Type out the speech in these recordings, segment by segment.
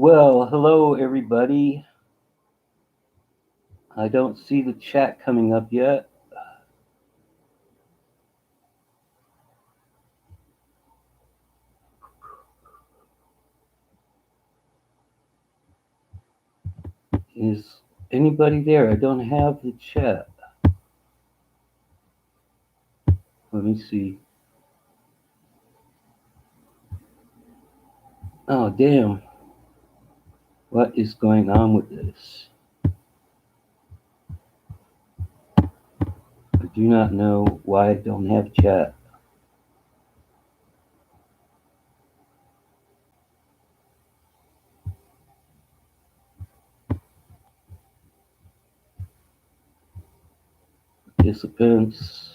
Well, hello everybody. I don't see the chat coming up yet. Is anybody there? I don't have the chat. Let me see. Oh, damn. What is going on with this? I do not know why I don't have chat. Participants.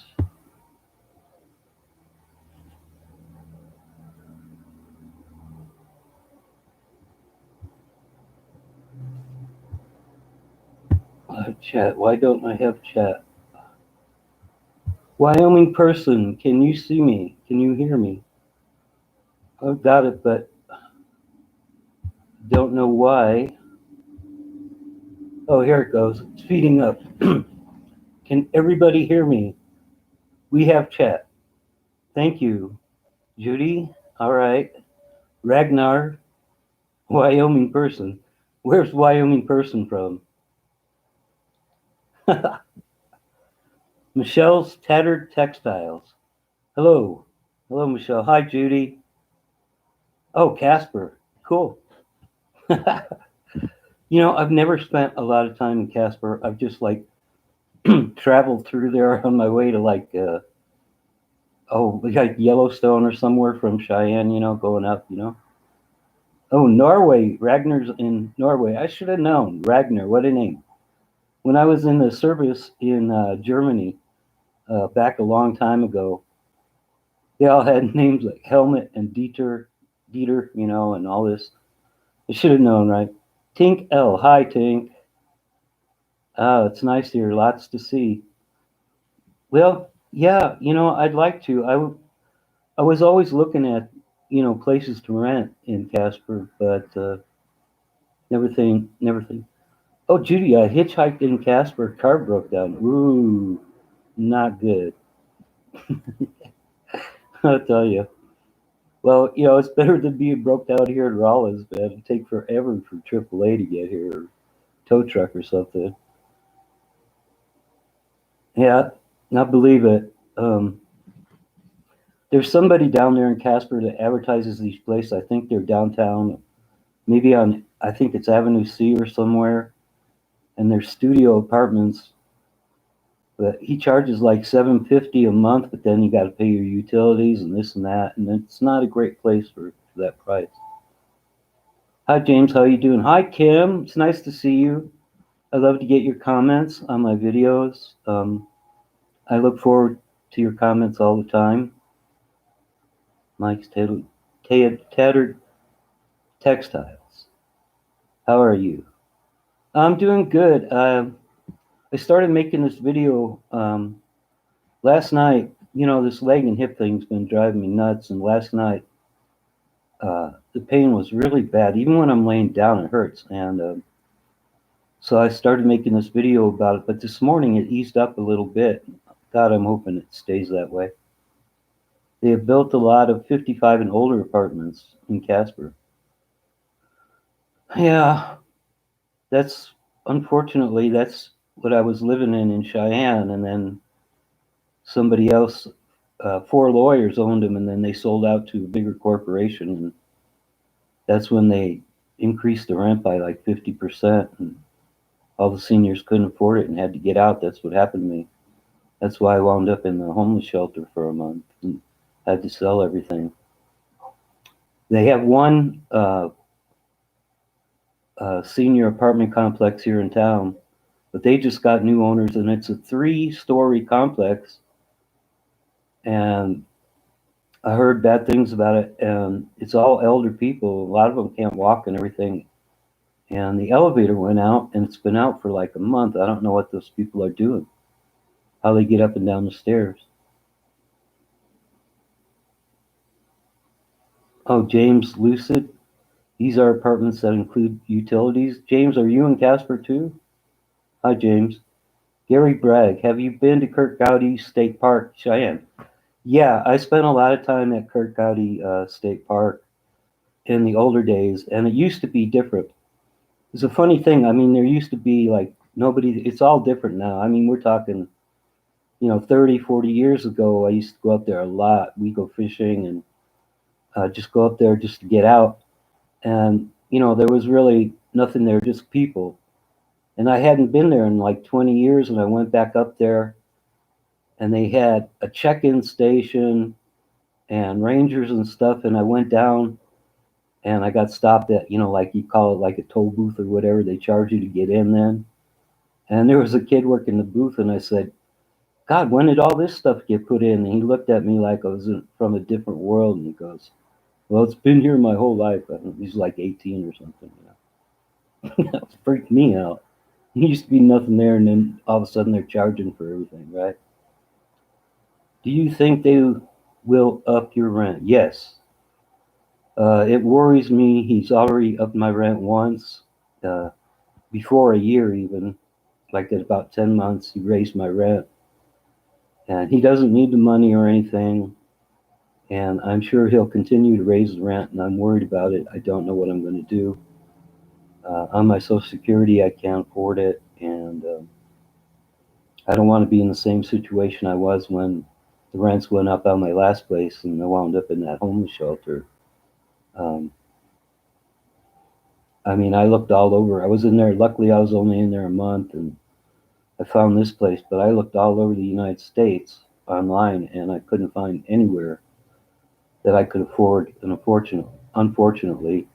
Chat. Why don't I have chat? Wyoming person, can you see me? Can you hear me? I've got it, but don't know why. Oh, here it goes. It's speeding up. Can everybody hear me? We have chat. Thank you. Judy, all right. Ragnar, Wyoming person. Where's Wyoming person from? Michelle's Tattered Textiles. Hello. Hello, Michelle. Hi, Judy. Oh, Casper. Cool. I've never spent a lot of time in Casper. I've just traveled through there on my way to like Yellowstone or somewhere from Cheyenne, going up, Oh, Norway. Ragnar's in Norway. I should have known. Ragnar, what a name. When I was in the service in Germany back a long time ago, they all had names like Helmut and Dieter, and all this. I should have known, right? Tink L. Hi, Tink. It's nice here. Lots to see. Well, yeah, I'd like to. I was always looking at, places to rent in Casper, but never think. Oh, Judy, I hitchhiked in Casper. Car broke down. Ooh, not good. I'll tell you. Well, it's better than being broke down here in Rollins, man. It'd take forever for AAA to get here, or tow truck or something. Yeah, not believe it. There's somebody down there in Casper that advertises these places. I think they're downtown, maybe I think it's Avenue C or somewhere, and they're studio apartments. But he charges like $750 a month, but then you got to pay your utilities and this and that, and it's not a great place for that price. Hi, James. How you doing? Hi, Kim. It's nice to see you. I love to get your comments on my videos. I look forward to your comments all the time. Mike's Tattered Textiles. How are you? I'm doing good. I started making this video last night. This leg and hip thing's been driving me nuts, and last night the pain was really bad. Even when I'm laying down, it hurts. And so I started making this video about it. But this morning it eased up a little bit. God, I'm hoping it stays that way. They have built a lot of 55 and older apartments in Casper. Yeah, unfortunately, that's what I was living in Cheyenne. And then somebody else, 4 lawyers owned them, and then they sold out to a bigger corporation. And that's when they increased the rent by like 50%. And all the seniors couldn't afford it and had to get out. That's what happened to me. That's why I wound up in the homeless shelter for a month and had to sell everything. They have one senior apartment complex here in town, but they just got new owners, and it's a 3-story complex. And I heard bad things about it, and it's all elder people. A lot of them can't walk and everything. And the elevator went out, and it's been out for like a month. I don't know what those people are doing, how they get up and down the stairs. Oh, James Lucid. These are apartments that include utilities. James, are you in Casper too? Hi, James. Gary Bragg, have you been to Kirk Gowdy State Park, Cheyenne? Yeah, I spent a lot of time at Kirk Gowdy State Park in the older days, and it used to be different. It's a funny thing. I mean, there used to be like nobody, it's all different now. I mean, we're talking, 30, 40 years ago, I used to go up there a lot. We go fishing and just go up there just to get out. And, there was really nothing there, just people. And I hadn't been there in like 20 years, and I went back up there, and they had a check-in station and rangers and stuff. And I went down, and I got stopped at, like you call it like a toll booth or whatever. They charge you to get in then. And there was a kid working the booth, and I said, God, when did all this stuff get put in? And he looked at me like I was from a different world, and he goes, well, it's been here my whole life. I think he's like 18 or something. That freaked me out. There used to be nothing there, and then all of a sudden they're charging for everything, right? Do you think they will up your rent? Yes. It worries me. He's already upped my rent once, uh, before a year even. Like at about 10 months, he raised my rent. And he doesn't need the money or anything. And I'm sure he'll continue to raise the rent, and I'm worried about it. I don't know what I'm going to do. On my Social Security, I can't afford it. And I don't want to be in the same situation I was when the rents went up on my last place and I wound up in that homeless shelter. Um, I mean, I looked all over. I was in there. Luckily, I was only in there a month, and I found this place. But I looked all over the United States online, and I couldn't find anywhere that I could afford. And unfortunately,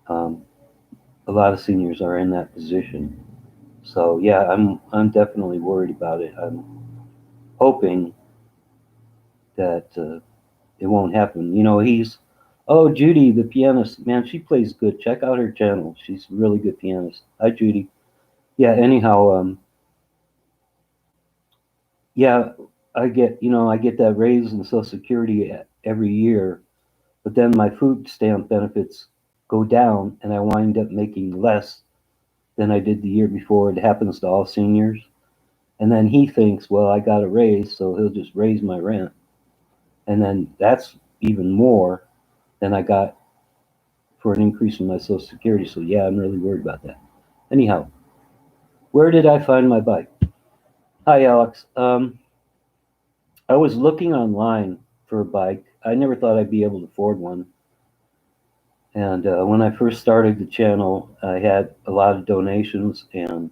um, a lot of seniors are in that position. So yeah, I'm definitely worried about it. I'm hoping that it won't happen. Oh, Judy, the pianist, man, she plays good. Check out her channel. She's a really good pianist. Hi, Judy. Yeah. Anyhow, yeah, I get that raise in Social Security every year, but then my food stamp benefits go down, and I wind up making less than I did the year before. It happens to all seniors. And then he thinks, well, I got a raise, so he'll just raise my rent. And then that's even more than I got for an increase in my Social Security. So yeah, I'm really worried about that. Anyhow, where did I find my bike? Hi, Alex. I was looking online for a bike. I never thought I'd be able to afford one. And when I first started the channel, I had a lot of donations, and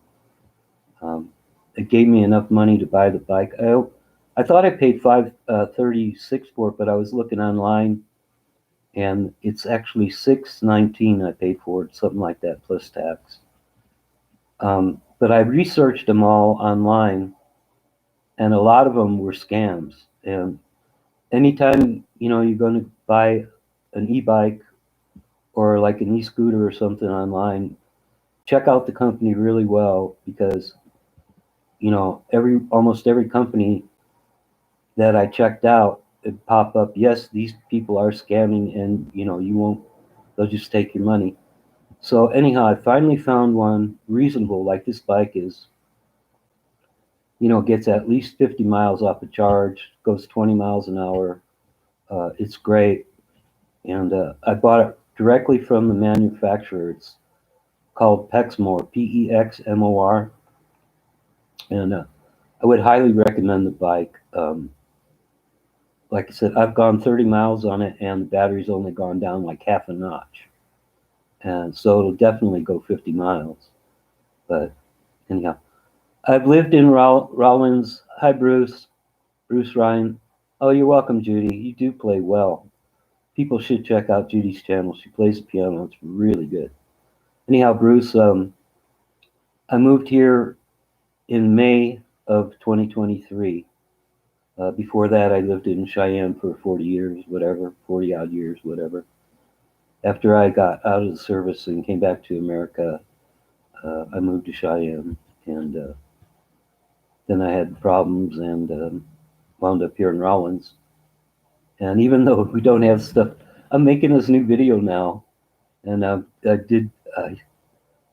um, it gave me enough money to buy the bike. I thought I paid $536 for it, but I was looking online, and it's actually $619 I paid for it, something like that, plus tax. But I researched them all online, and a lot of them were scams. And anytime you're going to buy an e-bike or like an e-scooter or something online, check out the company really well, because almost every company that I checked out, it pop up, yes, these people are scamming, and you won't, they'll just take your money. So anyhow, I finally found one reasonable, like this bike is, gets at least 50 miles off a charge, goes 20 miles an hour. It's great. And I bought it directly from the manufacturer. It's called Pexmore, Pexmor. And I would highly recommend the bike. Like I said, I've gone 30 miles on it, and the battery's only gone down like half a notch. And so it'll definitely go 50 miles. But anyhow, I've lived in Rollins. Hi, Bruce. Bruce Ryan. Oh, you're welcome, Judy. You do play well. People should check out Judy's channel. She plays the piano. It's really good. Anyhow, Bruce, I moved here in May of 2023. Before that, I lived in Cheyenne for 40 years, whatever, 40 odd years, whatever. After I got out of the service and came back to America, I moved to Cheyenne, and then I had problems, and wound up here in Rollins. And even though we don't have stuff, I'm making this new video now, And I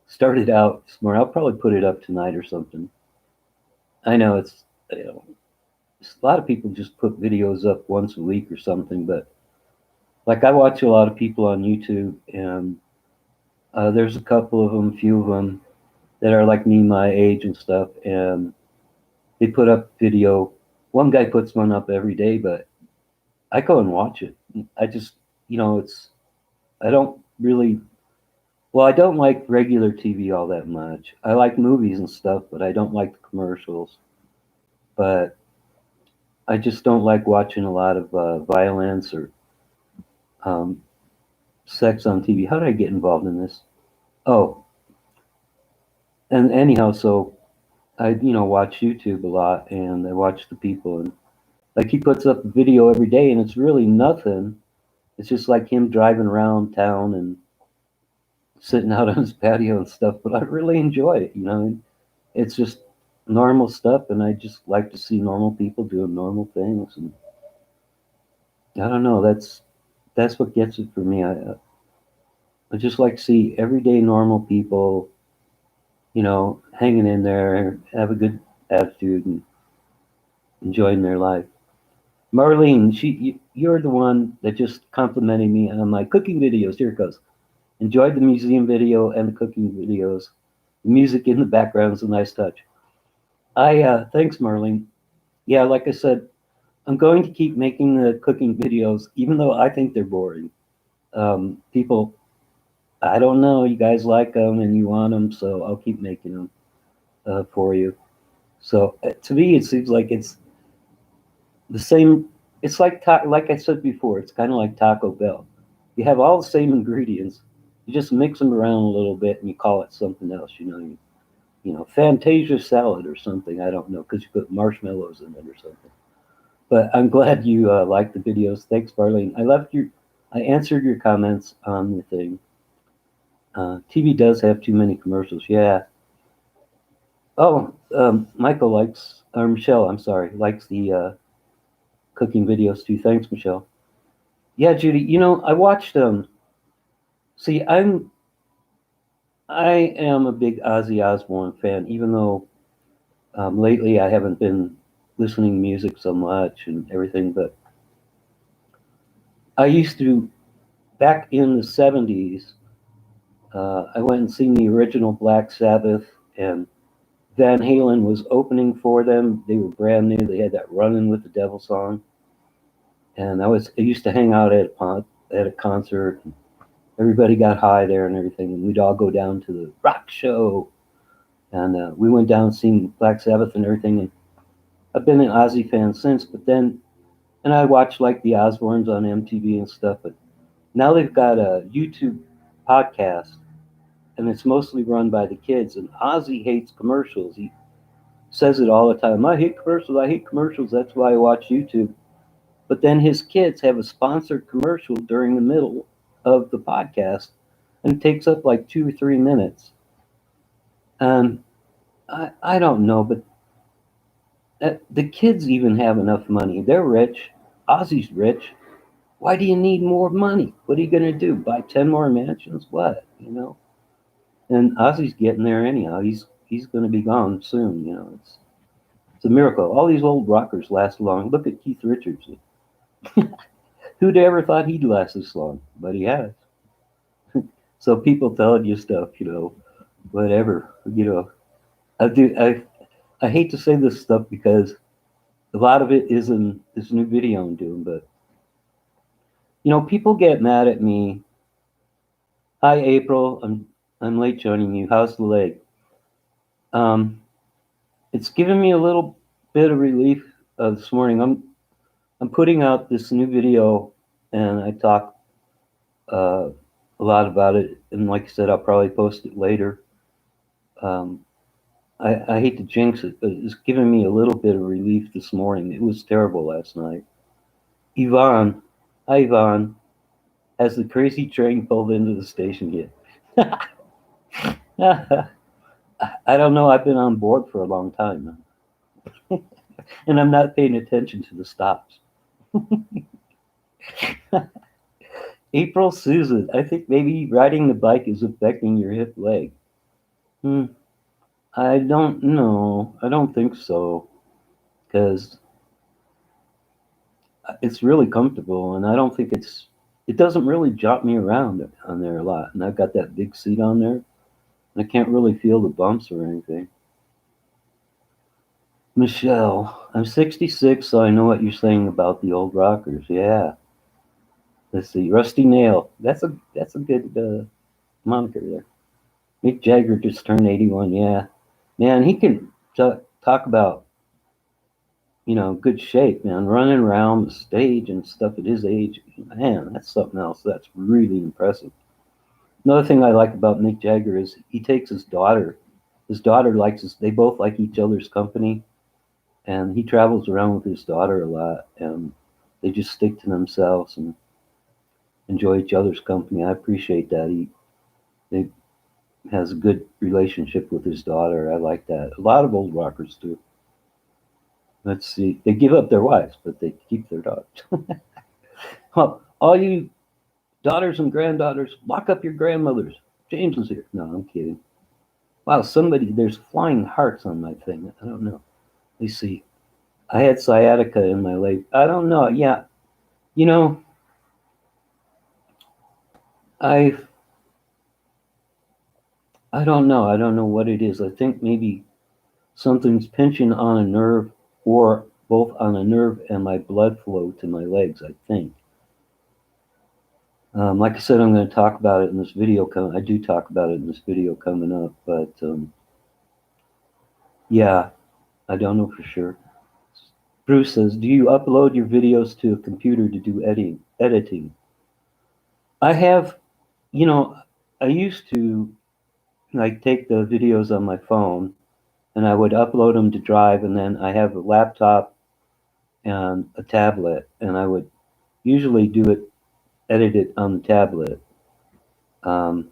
started out this morning. I'll probably put it up tonight or something. I know it's, you know, a lot of people just put videos up once a week or something, but like I watch a lot of people on YouTube, and there's a couple of them, few of them that are like me, my age and stuff, and they put up video. One guy puts one up every day, but I go and watch it. I just, it's, I don't really, well, I don't like regular TV all that much. I like movies and stuff, but I don't like the commercials. But I just don't like watching a lot of violence or um, sex on TV. How did I get involved in this? Oh, and anyhow, so I, watch YouTube a lot, and I watch the people, and like he puts up a video every day, and it's really nothing. It's just like him driving around town and sitting out on his patio and stuff. But I really enjoy it. It's just normal stuff, and I just like to see normal people doing normal things. And I don't know, that's what gets it for me. I just like to see everyday normal people, hanging in there, have a good attitude, and enjoying their life. Marlene, you're the one that just complimented me on my cooking videos. Here it goes. Enjoyed the museum video and the cooking videos. The music in the background is a nice touch. Thanks, Marlene. Yeah, like I said, I'm going to keep making the cooking videos, even though I think they're boring. People, I don't know, you guys like them and you want them, so I'll keep making them for you. So to me, it seems like it's the same. It's like I said before, it's kind of like Taco Bell. You have all the same ingredients. You just mix them around a little bit and you call it something else. Fantasia salad or something. I don't know because you put marshmallows in it or something. But I'm glad you liked the videos. Thanks, Barlene. I answered your comments on the thing. TV does have too many commercials. Yeah. Oh, Michael likes, or Michelle, I'm sorry, likes the cooking videos too. Thanks, Michelle. Yeah, Judy. I watched See, I am a big Ozzy Osbourne fan, even though lately I haven't been listening to music so much and everything. But I used to back in the '70s. I went and seen the original Black Sabbath, and Van Halen was opening for them. They were brand new. They had that "Running with the Devil" song, and I used to hang out at a concert. And everybody got high there and everything, and we'd all go down to the rock show. And we went down and seen Black Sabbath and everything. And I've been an Ozzy fan since. But then, and I watched like the Osbournes on MTV and stuff. But now they've got a YouTube podcast, and it's mostly run by the kids. And Ozzy hates commercials. He says it all the time. I hate commercials. I hate commercials. That's why I watch YouTube. But then his kids have a sponsored commercial during the middle of the podcast, and it takes up like 2 or 3 minutes. And I don't know, but the kids even have enough money. They're rich. Ozzy's rich. Why do you need more money? What are you going to do? Buy 10 more mansions? What? And Ozzy's getting there anyhow. He's going to be gone soon. It's a miracle. All these old rockers last long. Look at Keith Richards. Who'd ever thought he'd last this long? But he has. So people telling you stuff, whatever. I do. I hate to say this stuff because a lot of it is in this new video I'm doing, but people get mad at me. Hi, April. I'm late joining you. How's the leg? It's given me a little bit of relief this morning. I'm putting out this new video, and I talk uh, a lot about it. And like I said, I'll probably post it later. Um, I hate to jinx it, but it's given me a little bit of relief this morning. It was terrible last night. Yvonne, hi Yvonne, has the crazy train pulled into the station yet? I don't know. I've been on board for a long time now, and I'm not paying attention to the stops. April Susan, I think maybe riding the bike is affecting your hip leg. Hmm, I don't know. I don't think so, because it's really comfortable, and I don't think it doesn't really jot me around on there a lot. And I've got that big seat on there, and I can't really feel the bumps or anything. Michelle, I'm 66, so I know what you're saying about the old rockers. Yeah. Let's see, Rusty Nail. That's a good moniker there. Mick Jagger just turned 81. Yeah, man, he can talk about good shape, man. Running around the stage and stuff at his age, man, that's something else. That's really impressive. Another thing I like about Mick Jagger is he takes his daughter. His daughter likes his. They both like each other's company, and he travels around with his daughter a lot, and they just stick to themselves and enjoy each other's company. I appreciate that. He has a good relationship with his daughter. I like that. A lot of old rockers do. Let's see. They give up their wives, but they keep their daughters. Well, all you daughters and granddaughters, lock up your grandmothers. James is here. No, I'm kidding. Wow, there's flying hearts on my thing. I don't know. Let me see. I had sciatica in my leg. I don't know. Yeah, you know, I I don't know. I don't know what it is. I think maybe something's pinching on a nerve, or both on a nerve and my blood flow to my legs, I think. Like I said, I'm going to talk about it in this video. I do talk about it in this video coming up, but yeah, I don't know for sure. Bruce says, "Do you upload your videos to a computer to do editing?" I have, you know, I used to like take the videos on my phone and I would upload them to Drive, and then I have a laptop and a tablet, and I would usually edit it on the tablet. Um,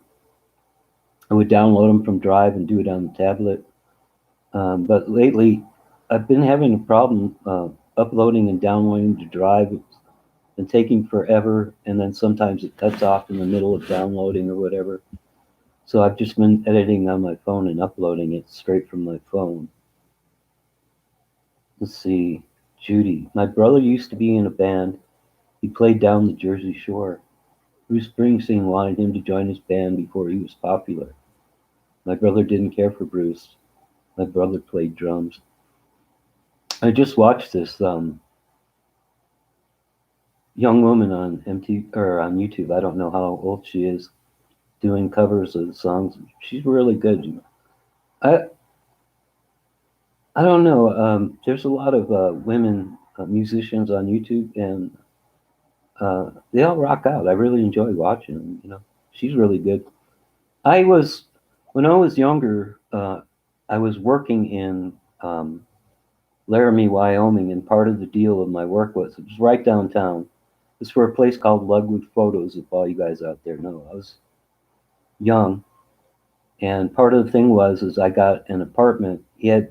I would download them from Drive and do it on the tablet. But lately, I've been having a problem uploading and downloading to Drive and taking forever, and then sometimes it cuts off in the middle of downloading or whatever. So I've just been editing on my phone and uploading it straight from my phone. Let's see, Judy. My brother used to be in a band. He played down the Jersey Shore. Bruce Springsteen wanted him to join his band before he was popular. My brother didn't care for Bruce. My brother played drums. I just watched this young woman on MT or on YouTube. I don't know how old she is, doing covers of the songs. She's really good. I I don't know. There's a lot of women musicians on YouTube, and they all rock out. I really enjoy watching them. She's really good. I was When I was younger. I was working in Laramie, Wyoming, and part of the deal of my work was it was right downtown. It's for a place called Ludwig Photos. If all you guys out there know, I was young, and part of the thing was is I got an apartment. He had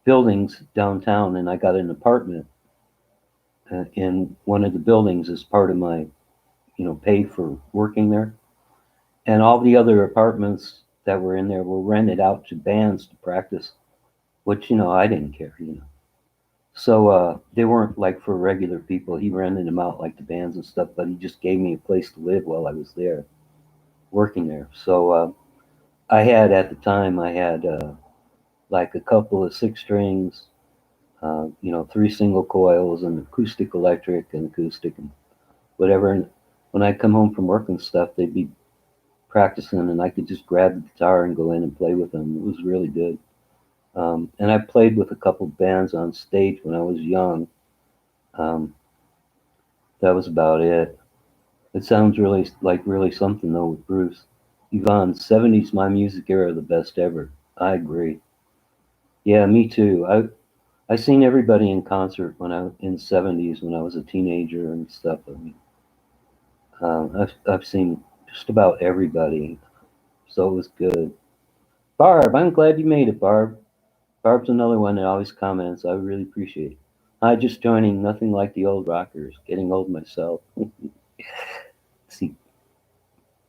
buildings downtown, and I got an apartment in one of the buildings as part of my pay for working there. And all the other apartments that were in there were rented out to bands to practice, which I didn't care. So they weren't like for regular people. He rented them out like to bands and stuff, but he just gave me a place to live while I was there working there. So I had at the time I had like a couple of six strings, three single coils, and acoustic electric and acoustic and whatever. And when I come home from work and stuff, they'd be practicing, and I could just grab the guitar and go in and play with them. It was really good. And I played with a couple bands on stage when I was young. Um, that was about it. It sounds really something though with Bruce. Yvonne, 70s my music era the best ever. I agree. Yeah, me too. I seen everybody in concert when I in the 70s when I was a teenager and stuff. I mean, I've seen just about everybody, so it was good. Barb, I'm glad you made it, Barb. Barb's another one that always comments. I really appreciate it. I just joining. Nothing like the old rockers. Getting old myself.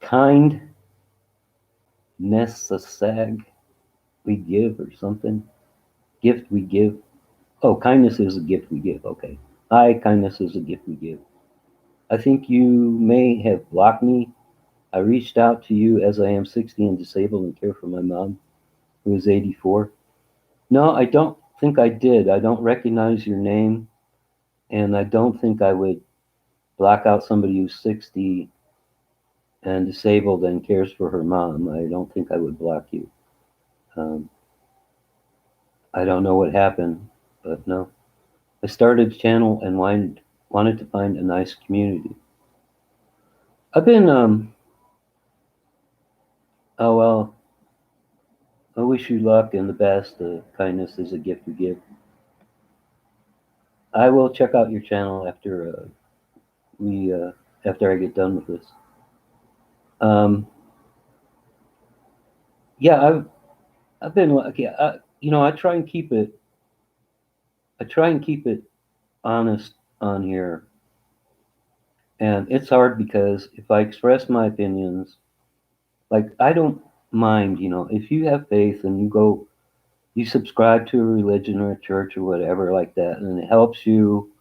kindness a sag we give or something. Gift we give. Oh, kindness is a gift we give. Okay. Hi, kindness is a gift we give. I think you may have blocked me. I reached out to you as I am 60 and disabled and care for my mom, who is 84. No, I don't think I did. I don't recognize your name, and I don't think I would block out somebody who's 60 and disabled and cares for her mom. I don't think I would block you. Um, I don't know what happened, but no. I started a channel and wanted to find a nice community. I've been, oh well, I wish you luck and the best. Kindness is a gift we give. I will check out your channel we after I get done with this. Um, yeah, I've been lucky. I try and keep it. I try and keep it honest on here, and it's hard because if I express my opinions, like I don't mind. If you have faith and you subscribe to a religion or a church or whatever like that, and it helps you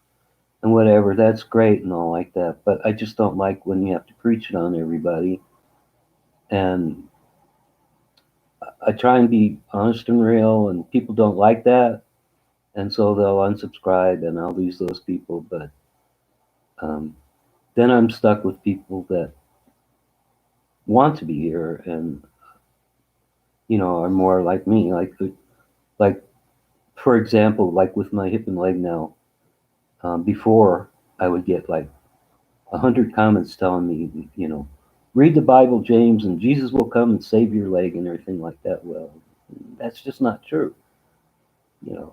and whatever, that's great and all like that. But I just don't like when you have to preach it on everybody. And I try and be honest and real, and people don't like that, and so they'll unsubscribe, and I'll lose those people. But um, then I'm stuck with people that want to be here and are more like me. Like for example, like with my hip and leg now. Before I would get like 100 comments telling me, read the Bible, James, and Jesus will come and save your leg and everything like that. Well, that's just not true.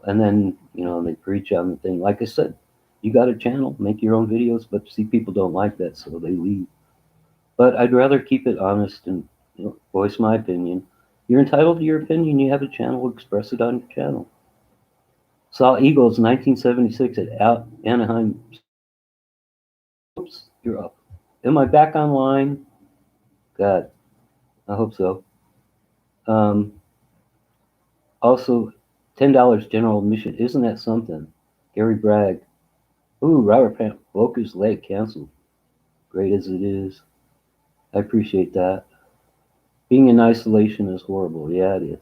And then they preach on the thing. Like I said, you got a channel, make your own videos, but see, people don't like that, so they leave. But I'd rather keep it honest and voice my opinion. You're entitled to your opinion. You have a channel, express it on your channel. Saw Eagles 1976 at Anaheim. Oops, you're up. Am I back online? God, I hope so. Um, Also, $10 general admission. Isn't that something? Gary Bragg. Ooh, Robert Plant broke his leg, canceled. Great as it is. I appreciate that. Being in isolation is horrible. Yeah, it is.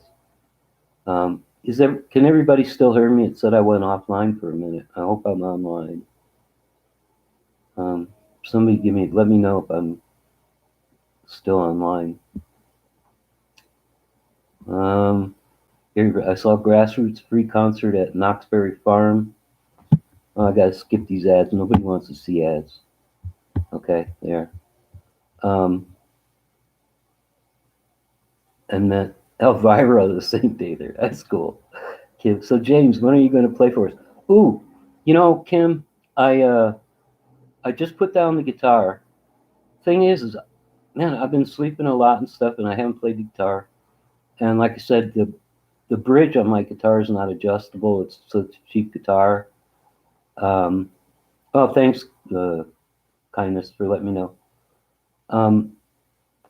Can everybody still hear me? It said I went offline for a minute. I hope I'm online. Somebody let me know if I'm still online. I saw Grassroots free concert at Knoxbury Farm. Oh, I gotta skip these ads. Nobody wants to see ads. Okay, there. And met Elvira the same day there. That's cool. Kim, so James, when are you going to play for us? Ooh, Kim, I just put down the guitar. Thing is man, I've been sleeping a lot and stuff, and I haven't played the guitar. And like I said, the bridge on my guitar is not adjustable. It's such a cheap guitar. Oh, thanks, kindness, for letting me know.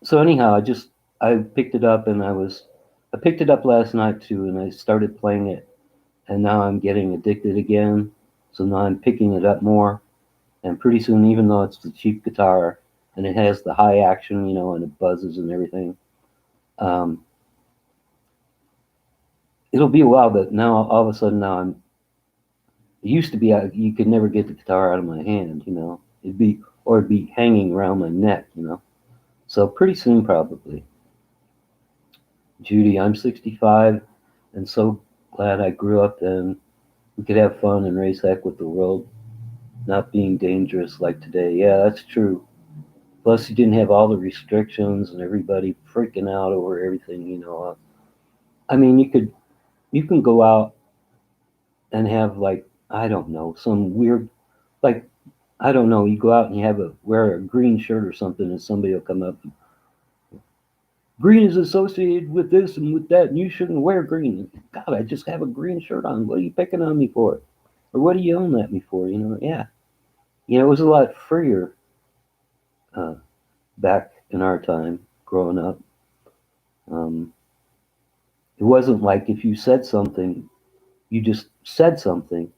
So anyhow, I picked it up and I picked it up last night too, and I started playing it, and now I'm getting addicted again. So now I'm picking it up more, and pretty soon, even though it's the cheap guitar and it has the high action, and it buzzes and everything, um, it'll be a while. But now all of a sudden, now it used to be you could never get the guitar out of my hand, it'd be hanging around my neck, So pretty soon, probably. Judy, I'm 65 and so glad I grew up then. We could have fun and raise heck with the world, not being dangerous like today. Yeah, that's true. Plus, you didn't have all the restrictions and everybody freaking out over everything. I mean, you can go out and have like I don't know some weird like I don't know. You go out and wear a green shirt or something, and somebody will come up and green is associated with this and with that, and you shouldn't wear green. God, I just have a green shirt on. What are you picking on me for? Or what are you yelling at me for? Yeah. It was a lot freer uh, back in our time growing up. Um, it wasn't like if you said something, you just said something,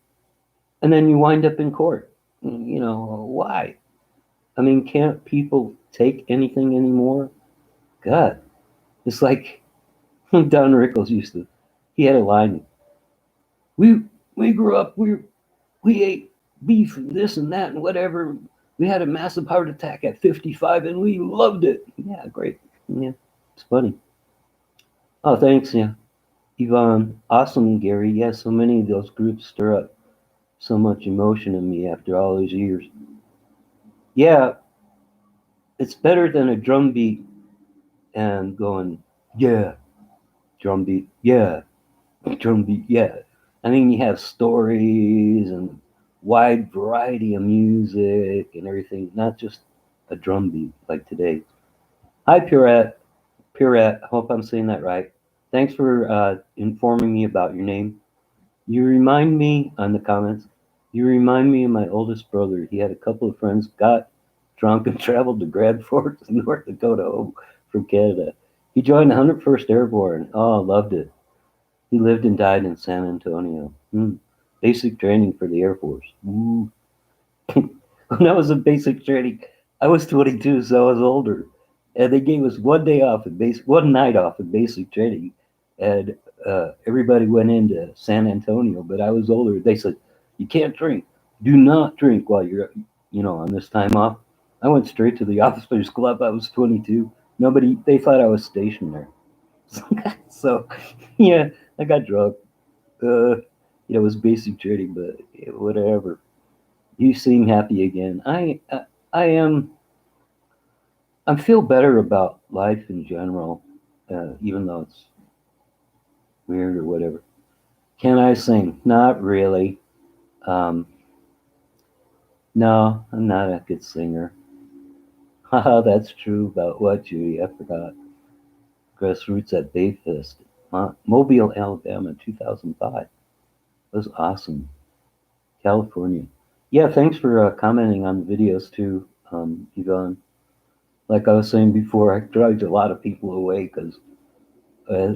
and then you wind up in court. Why? I mean, can't people take anything anymore? God, it's like Don Rickles he had a line. We we grew up, we ate beef and this and that and whatever. We had a massive heart attack at 55 and we loved it. Yeah, great. Yeah, it's funny. Oh, thanks. Yeah, Yvonne. Awesome, Gary. Yeah, so many of those groups stir up so much emotion in me after all those years. Yeah, it's better than a drum beat and going, yeah, drum beat, yeah, drum beat, yeah. I mean, you have stories and wide variety of music and everything, not just a drum beat like today. Hi, Purette. Purette, hope I'm saying that right. Thanks for informing me about your name. You remind me on the comments. You remind me of my oldest brother. He had a couple of friends, got drunk, and traveled to Grand Forks, North Dakota, home from Canada. He joined the 101st Airborne. Oh, loved it. He lived and died in San Antonio. Basic training for the Air Force. Ooh. When I was in basic training, I was 22, so I was older, and they gave us one night off in basic training, and everybody went into San Antonio. But I was older. They said, "You can't drink. Do not drink while you're, on this time off." I went straight to the officers' club. I was 22. Nobody. They thought I was stationed there. So, yeah, I got drunk. It was basic training, but whatever. You seem happy again. I am. I feel better about life in general, even though it's weird or whatever. Can I sing? Not really. Um, no, I'm not a good singer. Haha, that's true about what, Judy? I forgot. Grassroots at Bayfest, Mobile, Alabama, 2005. That was awesome. California. Yeah, thanks for commenting on the videos too, Yvonne. Like I was saying before, I dragged a lot of people away because, uh,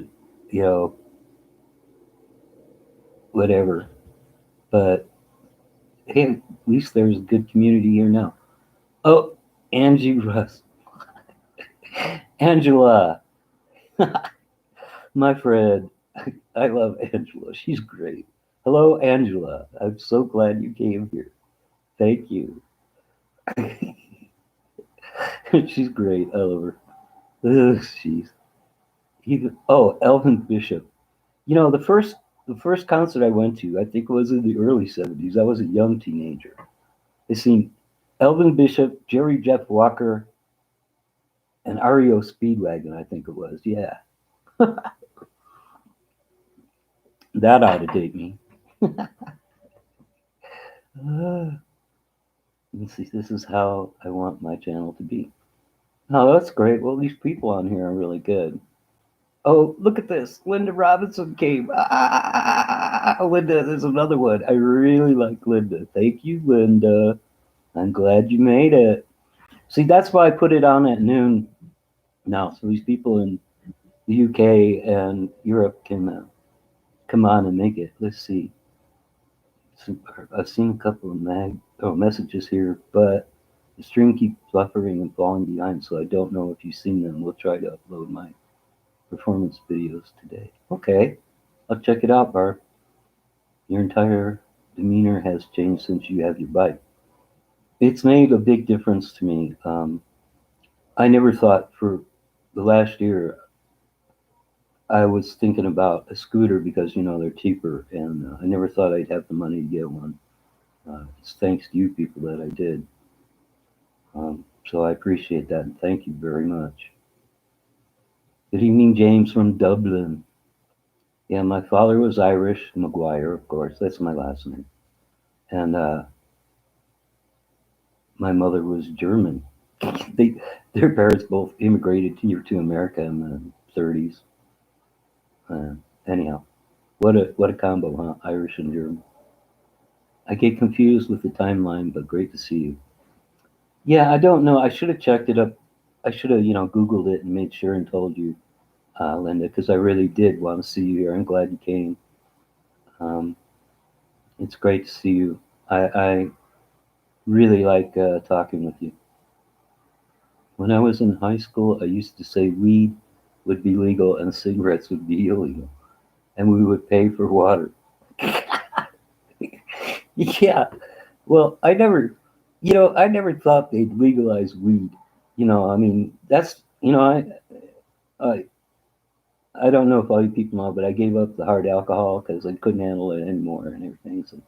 you know, whatever. But hey, at least there's a good community here now. Oh, Angie Russ. Angela, my friend. I love Angela. She's great. Hello, Angela. I'm so glad you came here. Thank you. She's great. I love her. Ugh, Elvin Bishop. The first concert I went to, I think was in the early '70s. I was a young teenager. I seen Elvin Bishop, Jerry Jeff Walker, and REO Speedwagon, I think it was. Yeah, that ought to date me. Let's see, this is how I want my channel to be. Oh, that's great. Well, these people on here are really good. Oh, look at this. Linda Robinson came. Linda, there's another one. I really like Linda. Thank you, Linda. I'm glad you made it. See, that's why I put it on at noon now, so these people in the UK and Europe can come on and make it. Let's see. I've seen a couple of messages here, but the stream keeps buffering and falling behind, so I don't know if you've seen them. We'll try to upload my performance videos today. Okay, I'll check it out, Barb. Your entire demeanor has changed since you have your bike. It's made a big difference to me. I never thought for the last year I was thinking about a scooter because they're cheaper, and I never thought I'd have the money to get one. It's thanks to you people that I did. So I appreciate that, and thank you very much. Good evening, James from Dublin. Yeah, my father was Irish, McGuire, of course. That's my last name, and my mother was German. they, their parents both immigrated here to America in the '30s. Uh, Anyhow, what a combo, huh? Irish and German. I get confused with the timeline, but great to see you. Yeah, I don't know. I should have checked it up. I should have, Googled it and made sure and told you, Linda, because I really did want to see you here. I'm glad you came. Um, it's great to see you. I really like talking with you. When I was in high school, I used to say weed would be legal and cigarettes would be illegal, and we would pay for water. Yeah. Well, I never thought they'd legalize weed. I mean, that's, I, I don't know if all you people know, but I gave up the hard alcohol because I couldn't handle it anymore and everything. So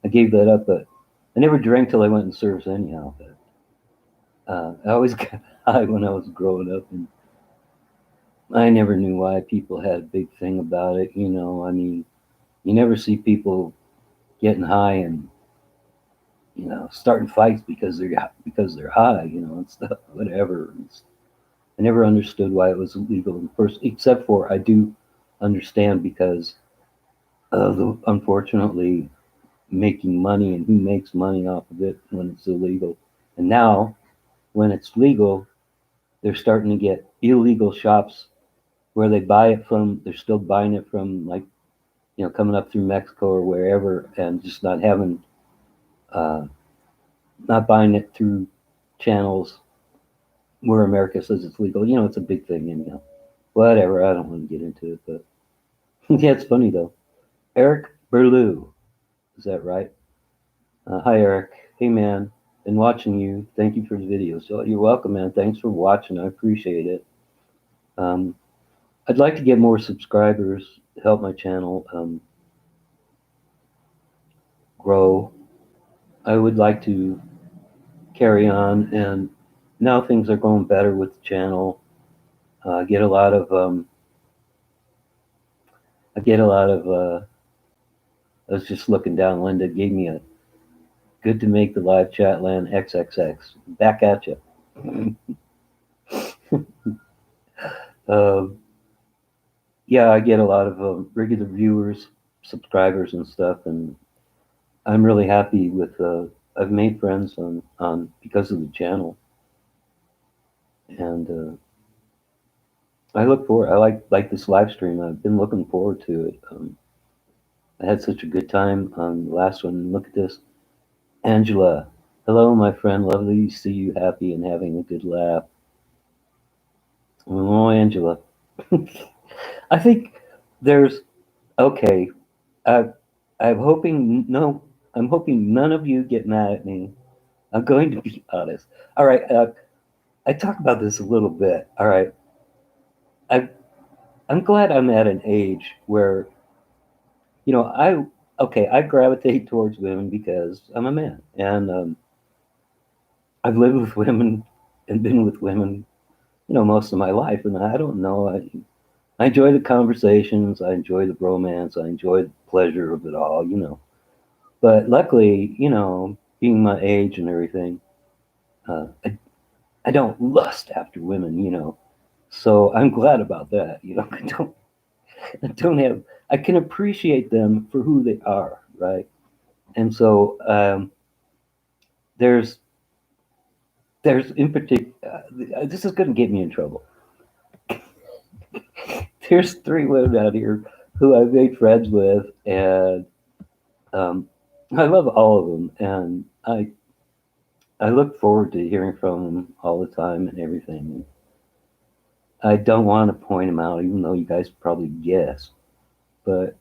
I gave that up, but I never drank till I went in service anyhow. But I always got high when I was growing up, and I never knew why people had a big thing about it. I mean, you never see people getting high and starting fights because they're high, and stuff, whatever. I never understood why it was illegal in the first, except for I do understand because of the unfortunately making money and who makes money off of it when it's illegal. And now, when it's legal, they're starting to get illegal shops where they buy it from. They're still buying it from, like, coming up through Mexico or wherever, and just uh, not buying it through channels where America says it's legal. It's a big thing anyhow. Whatever. I don't want to get into it, but yeah, it's funny though. Eric Berlew, is that right? Hi, Eric. Hey, man. Been watching you. Thank you for the videos. So you're welcome, man. Thanks for watching. I appreciate it. Um, I'd like to get more subscribers to help my channel grow. I would like to carry on, and now things are going better with the channel. I get a lot of I get a lot of I was just looking down. Linda gave me a good to make the live chat land XXX. Back at you. um, yeah, I get a lot of regular viewers, subscribers, and stuff, and I'm really happy with. I've made friends on because of the channel, and I look forward. I like this live stream. I've been looking forward to it. I had such a good time on the last one. Look at this, Angela. Hello, my friend. Lovely to see you happy and having a good laugh. Oh, Angela. I think there's okay. I, I'm hoping no. I'm hoping none of you get mad at me. I'm going to be honest. All right. I talked about this a little bit. All right. I I'm glad I'm at an age where I okay. I gravitate towards women because I'm a man, and I've lived with women and been with women, most of my life, and I don't know. I enjoy the conversations. I enjoy the romance. I enjoy the pleasure of it all. But luckily, being my age and everything, I don't lust after women. So I'm glad about that. I can appreciate them for who they are, right? And so there's there's in particular, this is going to get me in trouble. There's three women out here who I've made friends with, and um, I love all of them, and I look forward to hearing from them all the time and everything. I don't want to point them out, even though you guys probably guess, but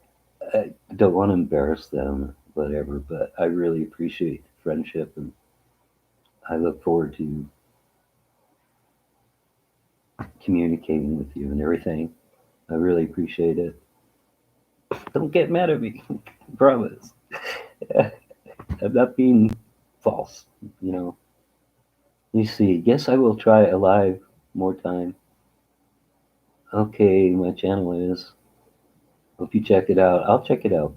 I don't want to embarrass them, whatever. But I really appreciate the friendship, and I look forward to communicating with you and everything. I really appreciate it. Don't get mad at me, I promise. I'm not being false, you know. Let me see. Yes, I will try a live more time. Okay, my channel is. Hope you check it out. I'll check it out.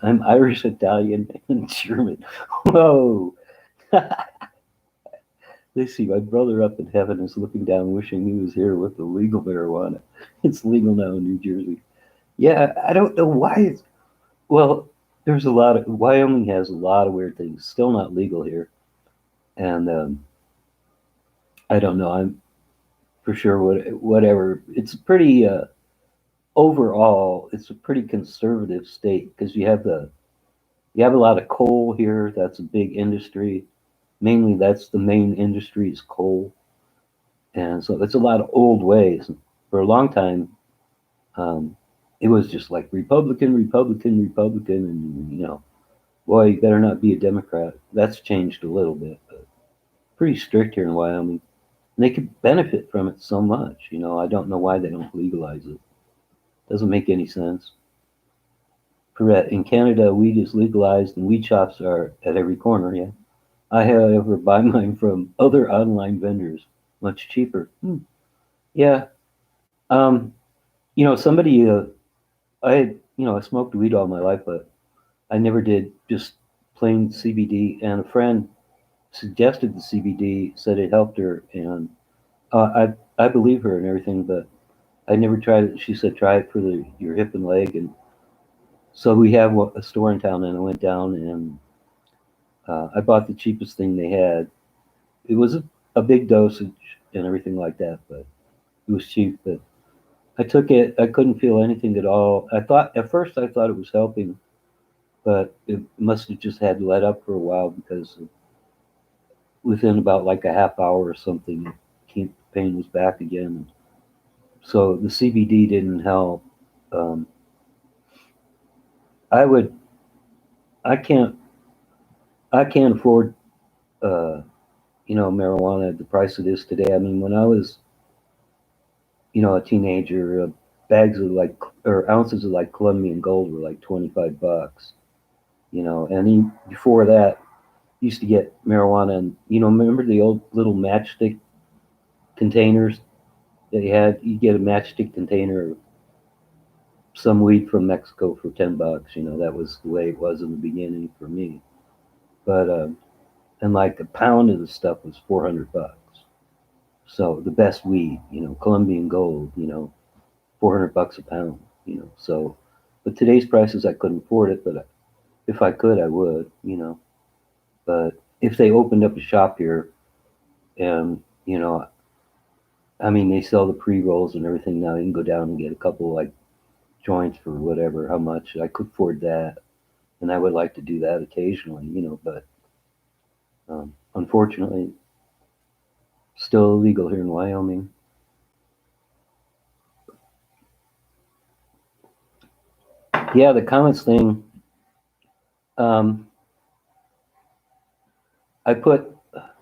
I'm Irish, Italian, and German. Whoa! They see my brother up in heaven is looking down, wishing he was here with the legal marijuana. It's legal now in New Jersey. Yeah, I don't know why it's. Well, there's a lot of. Wyoming has a lot of weird things. Still not legal here. And I don't know. I'm for sure whatever. It's pretty overall. It's a pretty conservative state because you have a lot of coal here. That's a big industry. Mainly, that's the main industry is coal, and so it's a lot of old ways. For a long time, um, it was just like Republican, Republican, Republican, and boy, you better not be a Democrat. That's changed a little bit, but pretty strict here in Wyoming. And they could benefit from it so much. I don't know why they don't legalize it. Doesn't make any sense. Correct. In Canada, weed is legalized and weed shops are at every corner. Yeah. I however buy mine from other online vendors, much cheaper. Yeah. Um, somebody, I smoked weed all my life, but I never did just plain CBD. And a friend suggested the CBD, said it helped her, and I believe her and everything, but I never tried it. She said try it for your hip and leg, and so we have a store in town, and I went down and I bought the cheapest thing they had. It was a big dosage and everything like that, but it was cheap. But I took it. I couldn't feel anything at all. I thought at first I thought it was helping, but it must have just had let up for a while because within about like a half hour or something, the pain was back again. So the CBD didn't help. Um, I would. I can't. I can't afford. Uh, marijuana at the price it is today. I mean, when I was, a teenager, bags of like or ounces of like Colombian gold were like $25. And before that, used to get marijuana and remember the old little matchstick containers that you had? You get a matchstick container of some weed from Mexico for $10. That was the way it was in the beginning for me. But and like a pound of the stuff was $400. So the best weed, Colombian gold, $400 a pound, So, but today's prices, I couldn't afford it, but if I could, I would. But if they opened up a shop here, and I mean, they sell the pre rolls and everything now. You can go down and get a couple like joints for whatever, how much I could afford that, and I would like to do that occasionally, But unfortunately, still illegal here in Wyoming. Yeah, the comments thing. Um, I put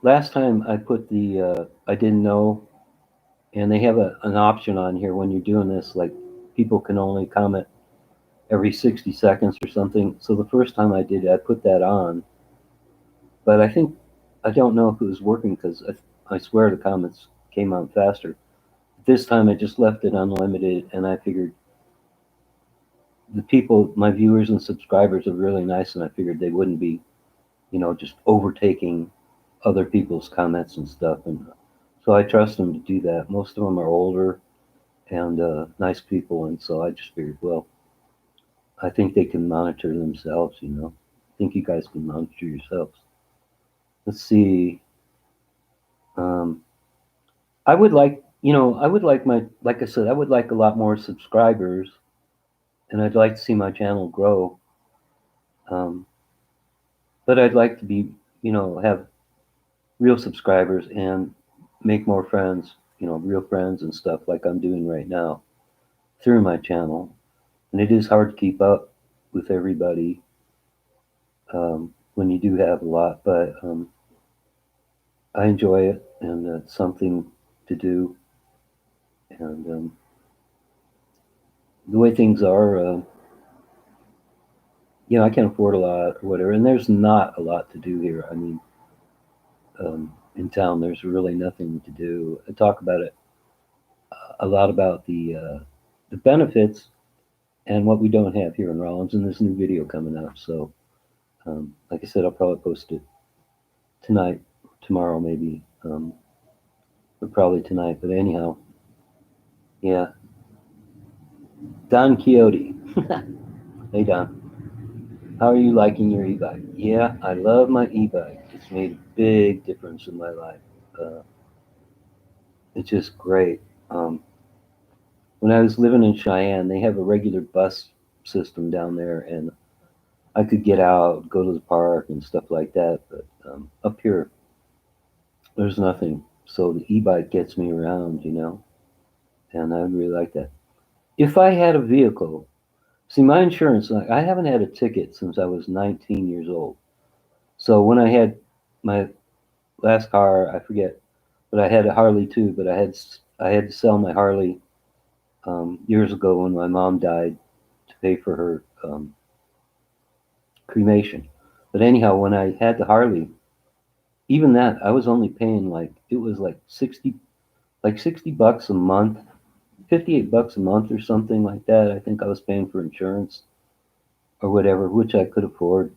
last time I put the I didn't know, and they have an option on here when you're doing this, like people can only comment every 60 seconds or something. So the first time I did it, I put that on, but I don't know if it was working because I swear the comments came on faster. This time I just left it unlimited, and I figured the people, my viewers and subscribers, are really nice, and I figured they wouldn't be, just overtaking other people's comments and stuff. And so I trust them to do that. Most of them are older and nice people, and so I just figured, well, I think they can monitor themselves. I think you guys can monitor yourselves. Let's see. Um, I would like like I said, I would like a lot more subscribers, and I'd like to see my channel grow. Um, but I'd like to be, have real subscribers and make more friends, real friends and stuff like I'm doing right now through my channel. And it is hard to keep up with everybody when you do have a lot, but I enjoy it, and it's something to do. And the way things are, I can't afford a lot or whatever. And there's not a lot to do here. I mean, in town, there's really nothing to do. I talk about it a lot about the benefits and what we don't have here in Rollins in this new video coming out. So, like I said, I'll probably post it tonight, tomorrow maybe, but probably tonight. But anyhow, yeah. Don Quixote. Hey, Don. How are you liking your e-bike? Yeah, I love my e-bike. It's made a big difference in my life. Uh, It's just great. Um, when I was living in Cheyenne, they have a regular bus system down there, and I could get out, go to the park and stuff like that. But up here, there's nothing. So the e-bike gets me around, and I would really like that. If I had a vehicle, see my insurance, like, I haven't had a ticket since I was 19 years old. So when I had my last car, I forget, but I had a Harley too. But I had to sell my Harley years ago when my mom died to pay for her cremation. But anyhow, when I had the Harley, even that I was only paying like it was like 60 bucks a month, 58 bucks a month or something like that. I think I was paying for insurance or whatever, which I could afford.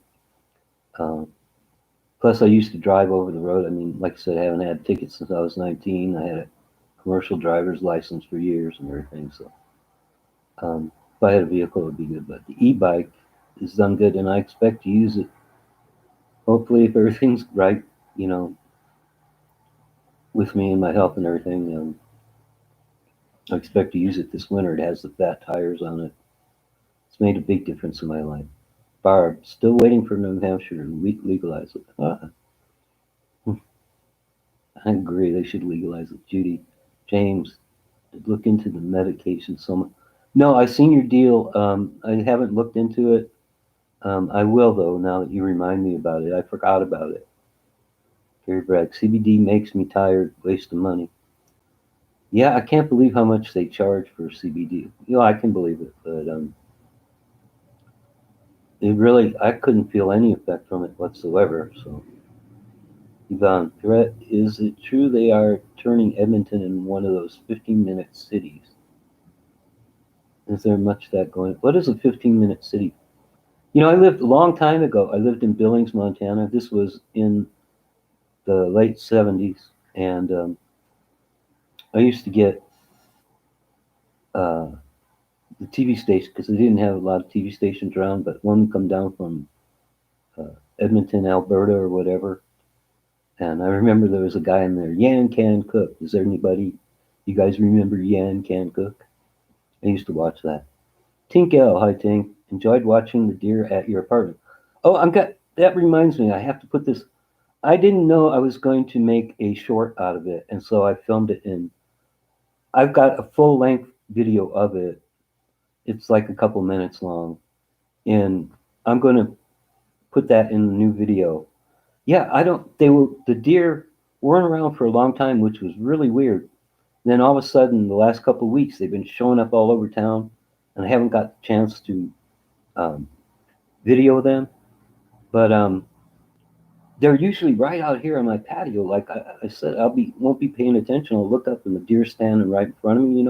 Um, Plus, I used to drive over the road. I mean, like I said, I haven't had tickets since I was 19. I had a commercial driver's license for years and everything. So, if I had a vehicle, it would be good. But the e-bike is done good, and I expect to use it. Hopefully, if everything's right, you know, with me and my health and everything, I expect to use it this winter. It has the fat tires on it. It's made a big difference in my life. Barb, still waiting for New Hampshire to legalize it. I agree. They should legalize it. Judy, James, look into the medication. No, I seen your deal. I haven't looked into it. I will though. Now that you remind me about it, I forgot about it. Gary Bragg, CBD makes me tired. Waste of money. Yeah, I can't believe how much they charge for CBD. I can believe it, but it really, I couldn't feel any effect from it whatsoever. So, Yvonne, threat, is it true they are turning Edmonton in one of those 15-minute cities? Is there much that going? What is a 15-minute city? I lived a long time ago. I lived in Billings, Montana. This was in the late 70s, and I used to get uh, the TV station because they didn't have a lot of TV stations around, but one would come down from Edmonton, Alberta, or whatever. And I remember there was a guy in there, Yan Can Cook. Is there anybody? You guys remember Yan Can Cook? I used to watch that. Tink L, hi Tink. Enjoyed watching the deer at your apartment. Oh, that reminds me. I have to put this. I didn't know I was going to make a short out of it, and so I filmed it in. I've got a full length video of it. It's like a couple minutes long, and I'm going to put that in the new video. Yeah, I don't. The deer weren't around for a long time, which was really weird. And then all of a sudden, the last couple of weeks, they've been showing up all over town, and I haven't got the chance to um, video them. But they're usually right out here on my patio. Like I said, won't be paying attention. I'll look up and the deer's standing right in front of me.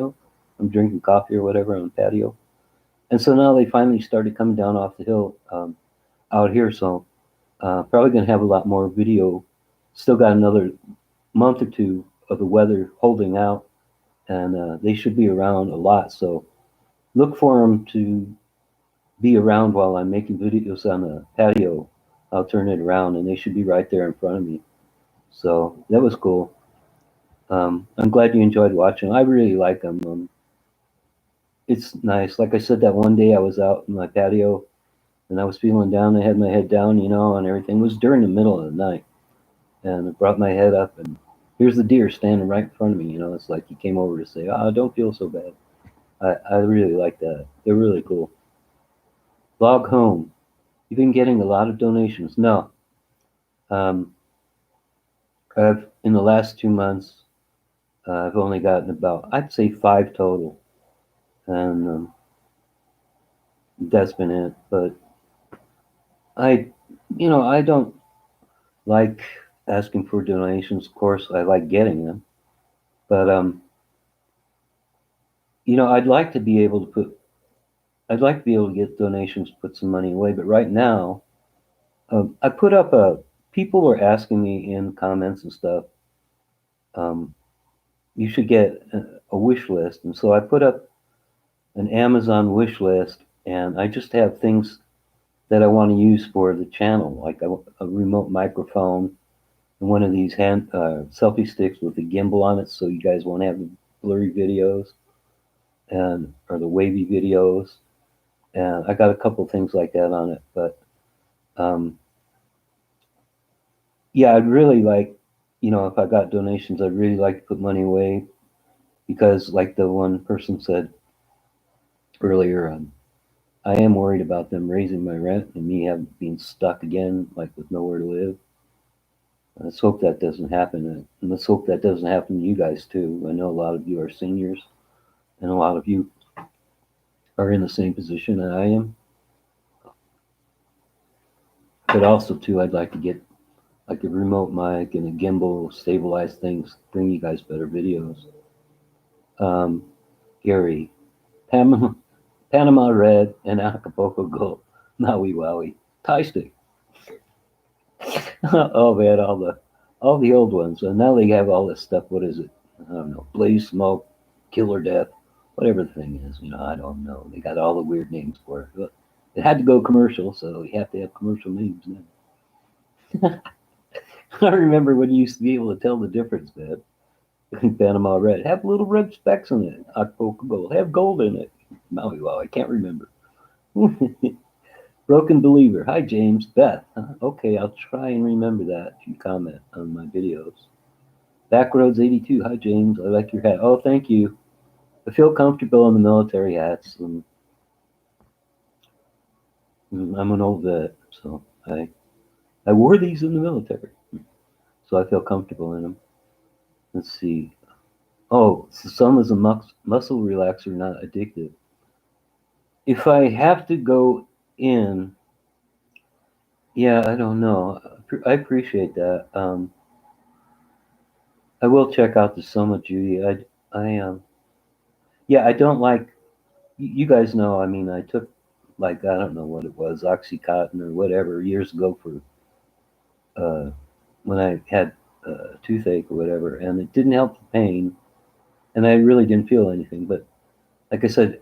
I'm drinking coffee or whatever on the patio. And so now they finally started coming down off the hill out here. So probably going to have a lot more video. Still got another month or two of the weather holding out, and they should be around a lot. So look for them to be around while I'm making videos on the patio. I'll turn it around, and they should be right there in front of me. So that was cool. I'm glad you enjoyed watching. I really like them. It's nice. Like I said, that one day I was out in my patio and I was feeling down. I had my head down, and everything. It was during the middle of the night. And I brought my head up, and here's the deer standing right in front of me. It's like he came over to say, don't feel so bad. I really like that. They're really cool. Log home. You've been getting a lot of donations. No. Um, in the last 2 months, I've only gotten about, I'd say 5 total. And that's been it. But I, I don't like asking for donations. Of course, I like getting them. But, I'd like to be able to get donations, put some money away. But right now, I put up people were asking me in comments and stuff, um, you should get a wish list. And so I put up an Amazon wish list, and I just have things that I want to use for the channel, like a remote microphone, and one of these hand selfie sticks with a gimbal on it, so you guys won't have the blurry videos and or the wavy videos. And I got a couple things like that on it, but um, yeah, I'd really like, if I got donations, I'd really like to put money away because, like the one person said earlier, I am worried about them raising my rent and me being stuck again, like with nowhere to live. Let's hope that doesn't happen, and let's hope that doesn't happen to you guys too. I know a lot of you are seniors, and a lot of you are in the same position that I am. But also too, I'd like to get like a remote mic and a gimbal, stabilize things, bring you guys better videos. Um, Gary, Panama, Panama Red, and Acapulco Gold, Maui Wowie, Thai Stick. Oh man, all the old ones. And now they have all this stuff. What is it? I don't know. Blaze Smoke, Killer Death, whatever the thing is. I don't know. They got all the weird names for it. But it had to go commercial, so you have to have commercial names now. I remember when you used to be able to tell the difference, man. Panama Red. Have little red specks in it. Acapulco Gold. Have gold in it. Maui Wow, I can't remember. Broken Believer. Hi, James. Beth. Okay, I'll try and remember that if you comment on my videos. Backroads82. Hi, James. I like your hat. Oh, thank you. I feel comfortable in the military hats. And I'm an old vet, so I wore these in the military, so I feel comfortable in them. Let's see. Oh, so some is a muscle relaxer, not addictive. If I have to go in, yeah, I don't know. I appreciate that. I will check out the Soma, Judy. Yeah, I don't like. You guys know. I mean, I took like I don't know what it was, OxyContin or whatever years ago for uh, when I had toothache or whatever, and it didn't help the pain, and I really didn't feel anything. But like I said,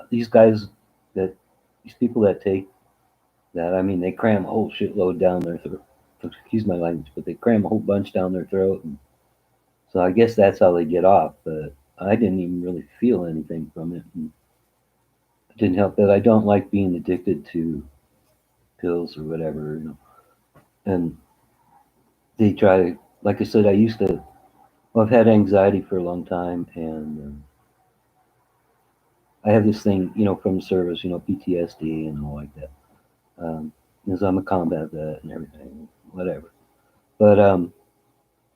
these guys that these people that take that, I mean, they cram a whole shitload down their throat. Excuse my language, but they cram a whole bunch down their throat, and so I guess that's how they get off. But I didn't even really feel anything from it. And it didn't help that I don't like being addicted to pills or whatever. And they try to, like I said, I used to. Well, I've had anxiety for a long time, and I have this thing, from the service, PTSD and all like that. Because I'm a combat vet and everything, whatever. But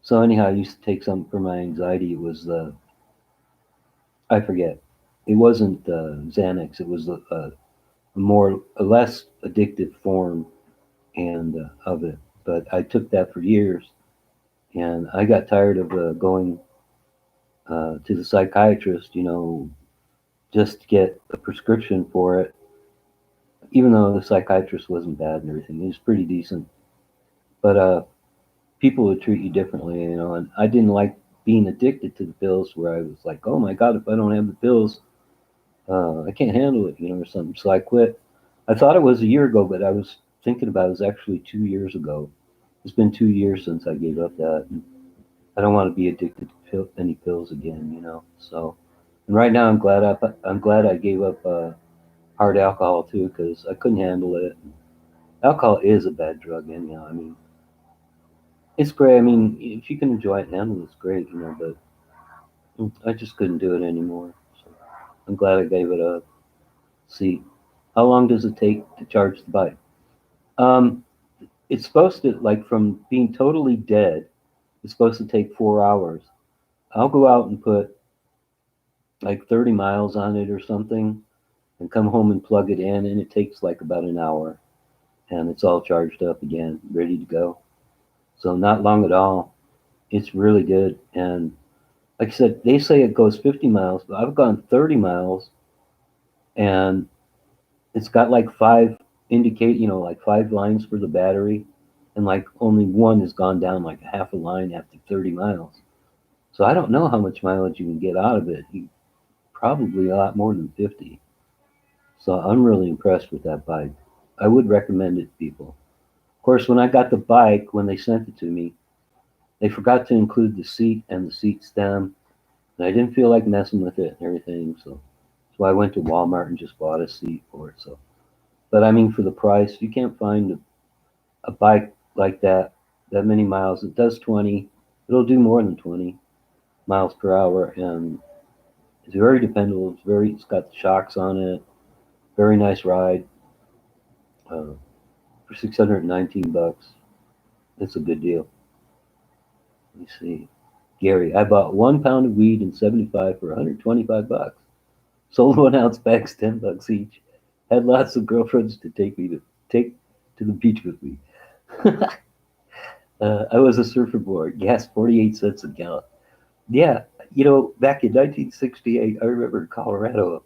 so anyhow, I used to take something for my anxiety. It was I forget. It wasn't Xanax. It was a less addictive form and of it. But I took that for years, and I got tired of going to the psychiatrist, just to get a prescription for it. Even though the psychiatrist wasn't bad and everything, he was pretty decent. But people would treat you differently, and I didn't like being addicted to the pills where I was like, oh my God, if I don't have the pills, I can't handle it, or something. So I quit. I thought it was a year ago, but I was thinking about it was actually 2 years ago. It's been 2 years since I gave up that. And I don't want to be addicted to any pills again. So, and right now I'm glad I gave up hard alcohol too because I couldn't handle it. Alcohol is a bad drug, anyhow. I mean, it's great. I mean, if you can enjoy it and handle it, it's great, but I just couldn't do it anymore. So I'm glad I gave it up. See, how long does it take to charge the bike? Um, it's supposed to, like, from being totally dead, it's supposed to take 4 hours. I'll go out and put like 30 miles on it or something and come home and plug it in, and it takes like about an hour and it's all charged up again, ready to go. So, not long at all. It's really good. And like I said, they say it goes 50 miles, but I've gone 30 miles and it's got like like 5 lines for the battery, and like only one has gone down like a half a line after 30 miles. So I don't know how much mileage you can get out of it. Probably a lot more than 50. So I'm really impressed with that bike. I would recommend it to people. course, when I got the bike, when they sent it to me, they forgot to include the seat and the seat stem, and I didn't feel like messing with it and everything. So I went to Walmart and just bought a seat for it. So, but I mean, for the price, you can't find a bike like that many miles. It does 20. It'll do more than 20 miles per hour, and it's very dependable. It's got the shocks on it. Very nice ride. For $619, it's a good deal. Let me see. Gary, I bought 1 pound of weed and 75 for $125. Sold 1 ounce bags, $10 each. Had lots of girlfriends to take to the beach with me. I was a surfer board. Gas 48 cents a gallon. Yeah, back in 1968, I remember in Colorado,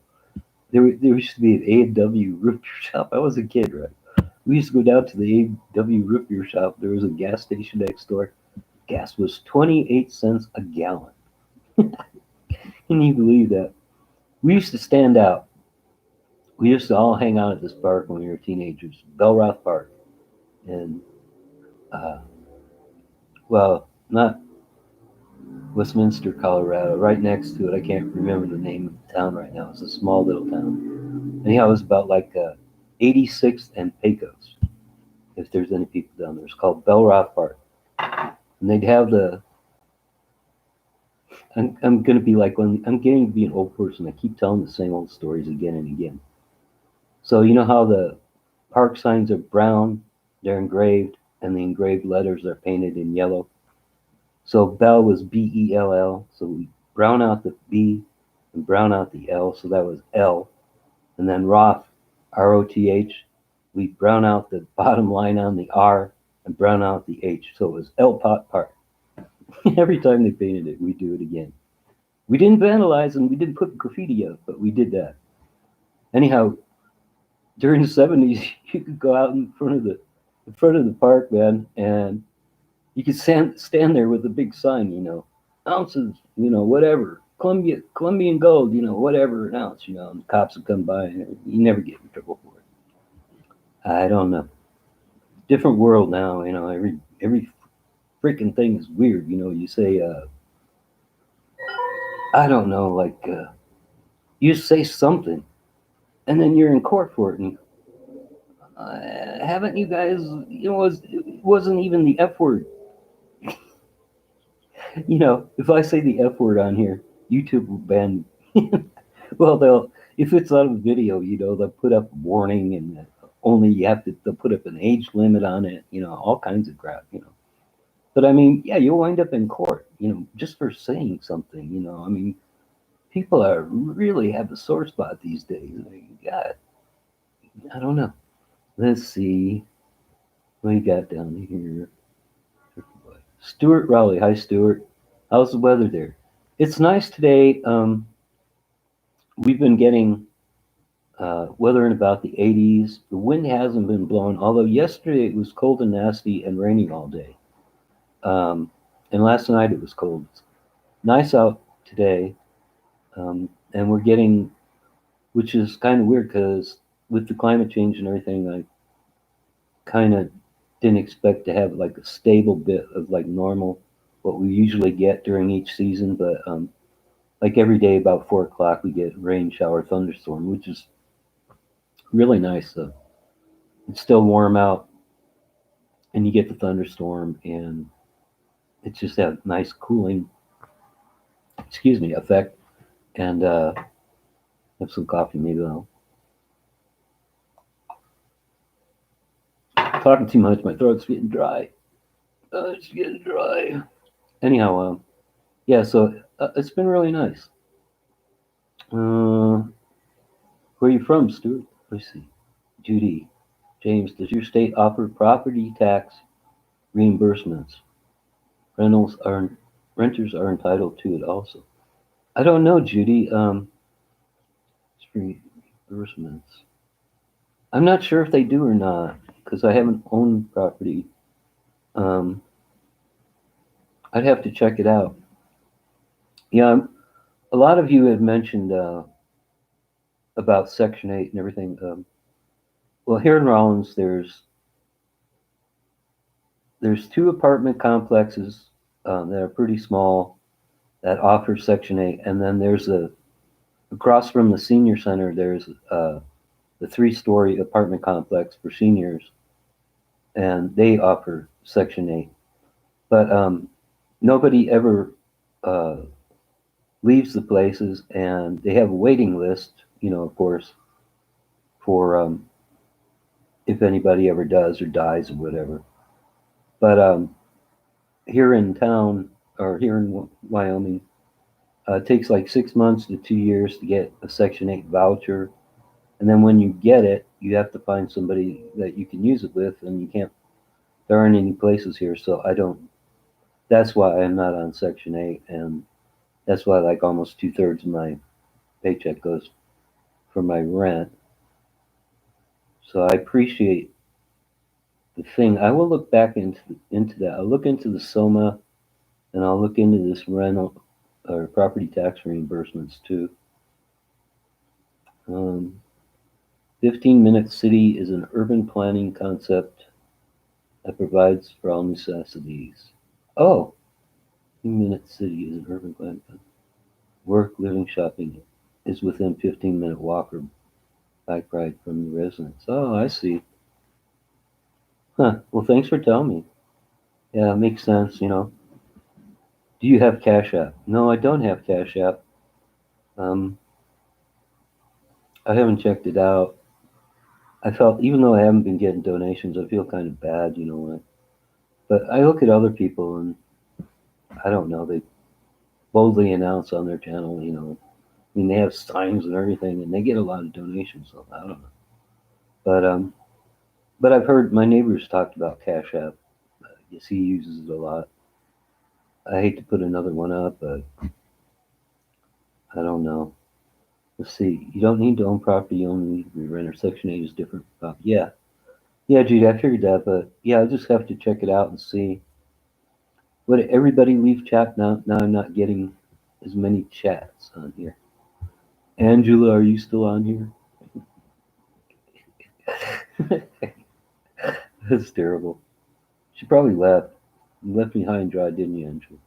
there used to be an A&W root beer shop. I was a kid, right? We used to go down to the A&W root beer shop. There was a gas station next door. Gas was 28 cents a gallon. Can you believe that? We used to stand out. We used to all hang out at this park when we were teenagers, Belroth Park. And, uh, well, not Westminster, Colorado, right next to it. I can't remember the name of the town right now. It's a small little town. Anyhow, it was about like 86th and Pecos, if there's any people down there. It's called Belroth Park. And they'd have I'm going to be like, when I'm getting to be an old person, I keep telling the same old stories again and again. So, you know how the park signs are brown, they're engraved, and the engraved letters are painted in yellow? So Bell was Bell. So we brown out the B and brown out the L. So that was L. And then Roth, Roth, we brown out the bottom line on the R and brown out the H. So it was L Pot Park. Every time they painted it, we do it again. We didn't vandalize and we didn't put graffiti up, but we did that. Anyhow, during the 70s, you could go out in front of the park, man, and you could stand there with a big sign, ounces, whatever, Colombian gold, whatever an ounce, and the cops would come by and you never get in trouble for it. I don't know. Different world now, every freaking thing is weird. You say, I don't know, like, you say something and then you're in court for it. And haven't you guys, it wasn't even the F word. If I say the F word on here, YouTube will ban me. Well, if it's on a video, they'll put up a warning and only they'll put up an age limit on it, all kinds of crap. But I mean, yeah, you'll wind up in court, just for saying something, I mean, people really have a sore spot these days. I mean, God, I don't know. Let's see what you got down here. Stuart Raleigh. Hi, Stuart. How's the weather there? It's nice today. We've been getting weather in about the 80s. The wind hasn't been blowing, although yesterday it was cold and nasty and raining all day. And last night it was cold. It's nice out today. And we're getting, which is kind of weird because with the climate change and everything, I kind of didn't expect to have like a stable bit of like normal, what we usually get during each season. But like every day about 4 o'clock, we get rain, shower, thunderstorm, which is really nice. It's still warm out, and you get the thunderstorm, and it's just that nice cooling, effect. And have some coffee, maybe I'll. Talking too much, my throat's getting dry. It's getting dry. Anyhow, yeah, so it's been really nice. Where are you from, Stuart? Let's see. Judy. James, does your state offer property tax reimbursements? Renters are entitled to it also. I don't know, Judy. Reimbursements. I'm not sure if they do or not because I haven't owned property. I'd have to check it out. Yeah, a lot of you had mentioned about Section 8 and everything. Well, here in Rollins, there's there's two apartment complexes that are pretty small that offer Section 8, and then there's across from the senior center, there's the three-story apartment complex for seniors, and they offer Section 8. But nobody ever uh, leaves the places, and they have a waiting list, of course, for if anybody ever does or dies or whatever. But here in town, or here in Wyoming, it takes like 6 months to 2 years to get a Section 8 voucher. And then when you get it, you have to find somebody that you can use it with, and you can't, there aren't any places here, so I don't, that's why I'm not on Section 8, and that's why like almost 2/3 of my paycheck goes for my rent. So I appreciate the thing. I will look back into that. I'll look into the SOMA, and I'll look into this rental or property tax reimbursements too. Um, 15-minute city is an urban planning concept that provides for all necessities. Oh, 15-minute city is an urban planning concept. Work, living, shopping is within 15-minute walk or bike ride from the residence. Oh, I see. Huh. Well, thanks for telling me. Yeah, it makes sense. Do you have Cash App? No, I don't have Cash App. Um, I haven't checked it out. I felt, even though I haven't been getting donations, I feel kind of bad. But I look at other people and I don't know, they boldly announce on their channel. I mean, they have signs and everything and they get a lot of donations, so I don't know. But I've heard my neighbors talked about Cash App. I guess he uses it a lot. I hate to put another one up, but I don't know. Let's see. You don't need to own property, you only need to be a renter. Section 8 is different. Yeah. Yeah, Judy, I figured that, but yeah, I'll just have to check it out and see. Would everybody leave chat now? Now I'm not getting as many chats on here. Angela, are you still on here? That's terrible. She probably left. You left me high and dry, didn't you, Angela?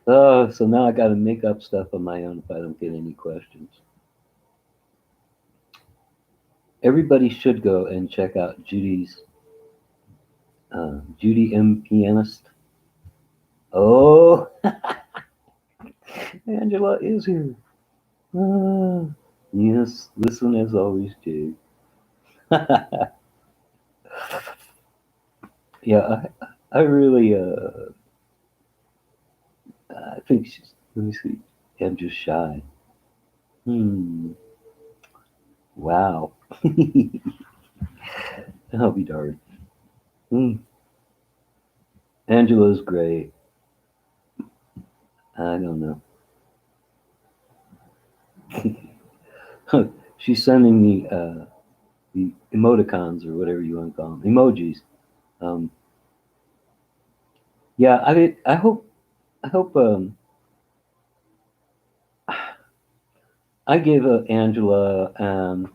Oh, so now I got to make up stuff on my own if I don't get any questions. Everybody should go and check out Judy M. Pianist. Oh, Angela is here. Ah, yes, listen as always, Jay. Yeah, I really, I think she's, let me see, I'm just shy. Hmm, wow. I'll be darned. Hmm. Angela's great. I don't know. She's sending me the emoticons or whatever you want to call them, emojis. Um, yeah, I hope I gave Angela and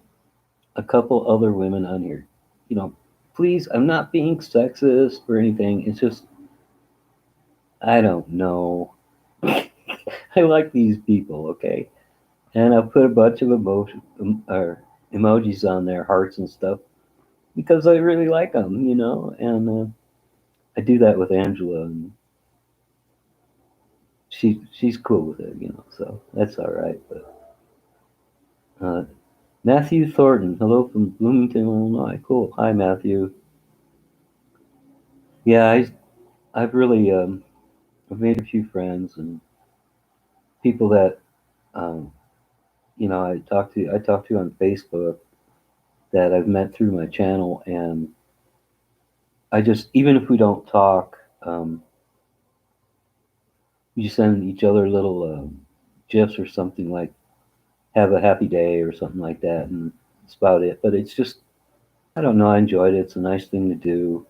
a couple other women on here. You know, please, I'm not being sexist or anything. It's just I don't know. I like these people, okay? And I'll put a bunch of or emojis on there, hearts and stuff, because I really like them. And I do that with Angela, and she's cool with it. So that's all right. But Matthew Thornton, hello from Bloomington, Illinois. Cool. Hi, Matthew. Yeah, I've really I've made a few friends and people that um, I talk to on Facebook that I've met through my channel, and I just, even if we don't talk, we send each other little gifs or something like "Have a happy day" or something like that, and that's about it. But it's just, I don't know. I enjoyed it. It's a nice thing to do,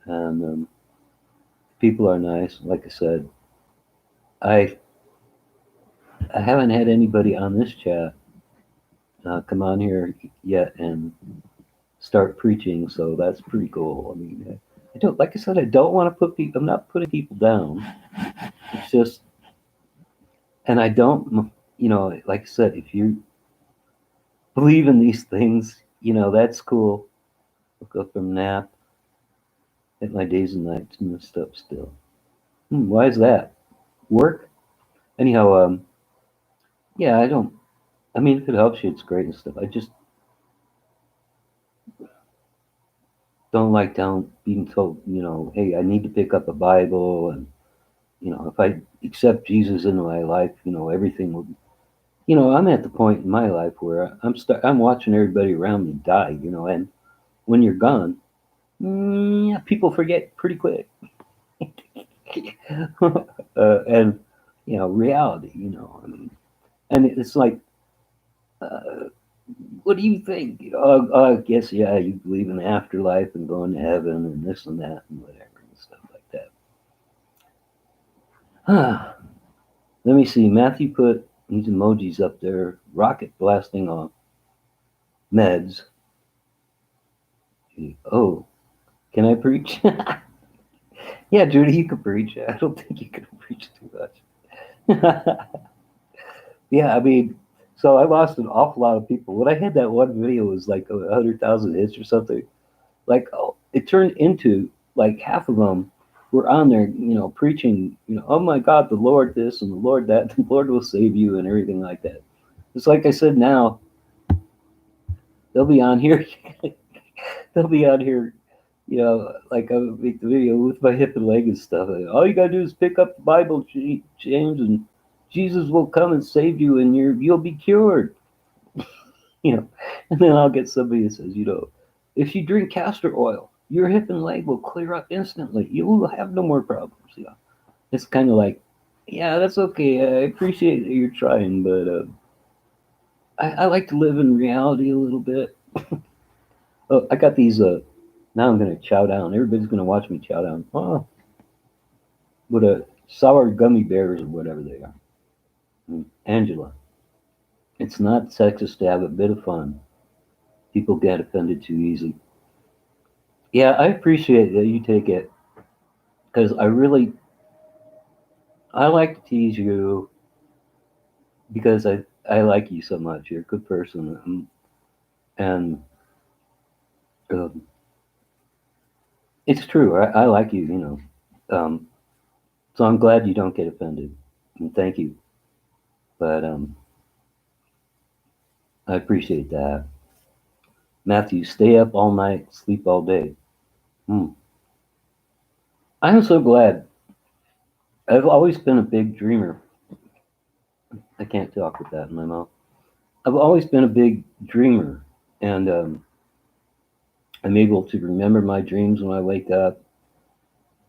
and people are nice. Like I said, I I haven't had anybody on this chat come on here yet and start preaching, so that's pretty cool. I mean, I don't, like I said, I don't want to put people. I'm not putting people down. It's just, and I don't, like I said, if you believe in these things, that's cool. Look up from nap at my days and nights messed up still. Why is that? Work? Anyhow, yeah, I don't. I mean, if it helps you, it's great and stuff. I just don't like being told, hey, I need to pick up a Bible, and if I accept Jesus into my life, everything will. I'm at the point in my life where I'm watching everybody around me die, and when you're gone, yeah, people forget pretty quick. And reality, I mean, and it's like, uh, what do you think? I guess, yeah, you believe in the afterlife and going to heaven and this and that and whatever and stuff like that. Let me see. Matthew put these emojis up there. Rocket blasting off. Meds. Oh, can I preach? Yeah, Judy, you can preach. I don't think you can preach too much. Yeah, I mean, so I lost an awful lot of people. When I had that one video, it was like 100,000 hits or something. Like, oh, it turned into like half of them were on there, preaching, oh my God, the Lord this and the Lord that, the Lord will save you and everything like that. It's like I said, now they'll be on here, they'll be on here, like I would make the video with my hip and leg and stuff. And all you gotta do is pick up the Bible, James, and Jesus will come and save you, and you'll be cured. And then I'll get somebody that says, if you drink castor oil, your hip and leg will clear up instantly. You will have no more problems. It's kind of like, yeah, that's okay. I appreciate that you're trying, but I like to live in reality a little bit. Oh, I got these. Now I'm gonna chow down. Everybody's gonna watch me chow down. Oh, with a sour gummy bears or whatever they are. Angela, it's not sexist to have a bit of fun. People get offended too easy. Yeah, I appreciate that you take it because I like to tease you because I like you so much. You're a good person, and um, it's true. I like you, so I'm glad you don't get offended, and thank you. But I appreciate that. Matthew, stay up all night, sleep all day. Hmm. I'm so glad. I've always been a big dreamer. I can't talk with that in my mouth. I've always been a big dreamer, and I'm able to remember my dreams when I wake up.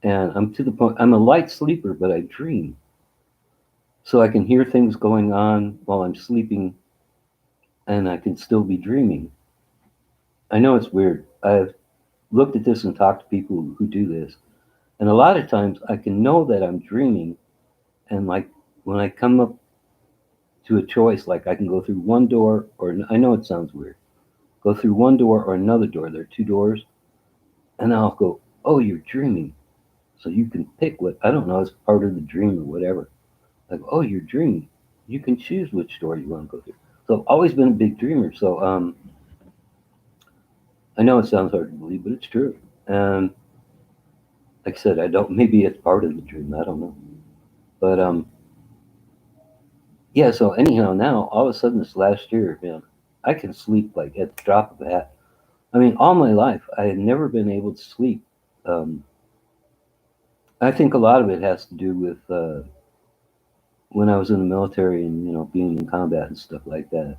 And I'm to the point. I'm a light sleeper, but I dream, so I can hear things going on while I'm sleeping, and I can still be dreaming. I know it's weird. I've looked at this and talked to people who do this, and a lot of times I can know that I'm dreaming, and like when I come up to a choice, like I can go through one door, or I know it sounds weird, go through one door or another door. There are two doors, and I'll go, "Oh, you're dreaming," so you can pick what I don't know. It's part of the dream or whatever. Like, "Oh, you're dreaming. You can choose which door you want to go through." So I've always been a big dreamer. So I know it sounds hard to believe, but it's true. And like I said, I don't. Maybe it's part of the dream. I don't know. But yeah. So anyhow, now all of a sudden this last year, man, I can sleep like at the drop of a hat. I mean, all my life I had never been able to sleep. Um, I think a lot of it has to do with when I was in the military and being in combat and stuff like that.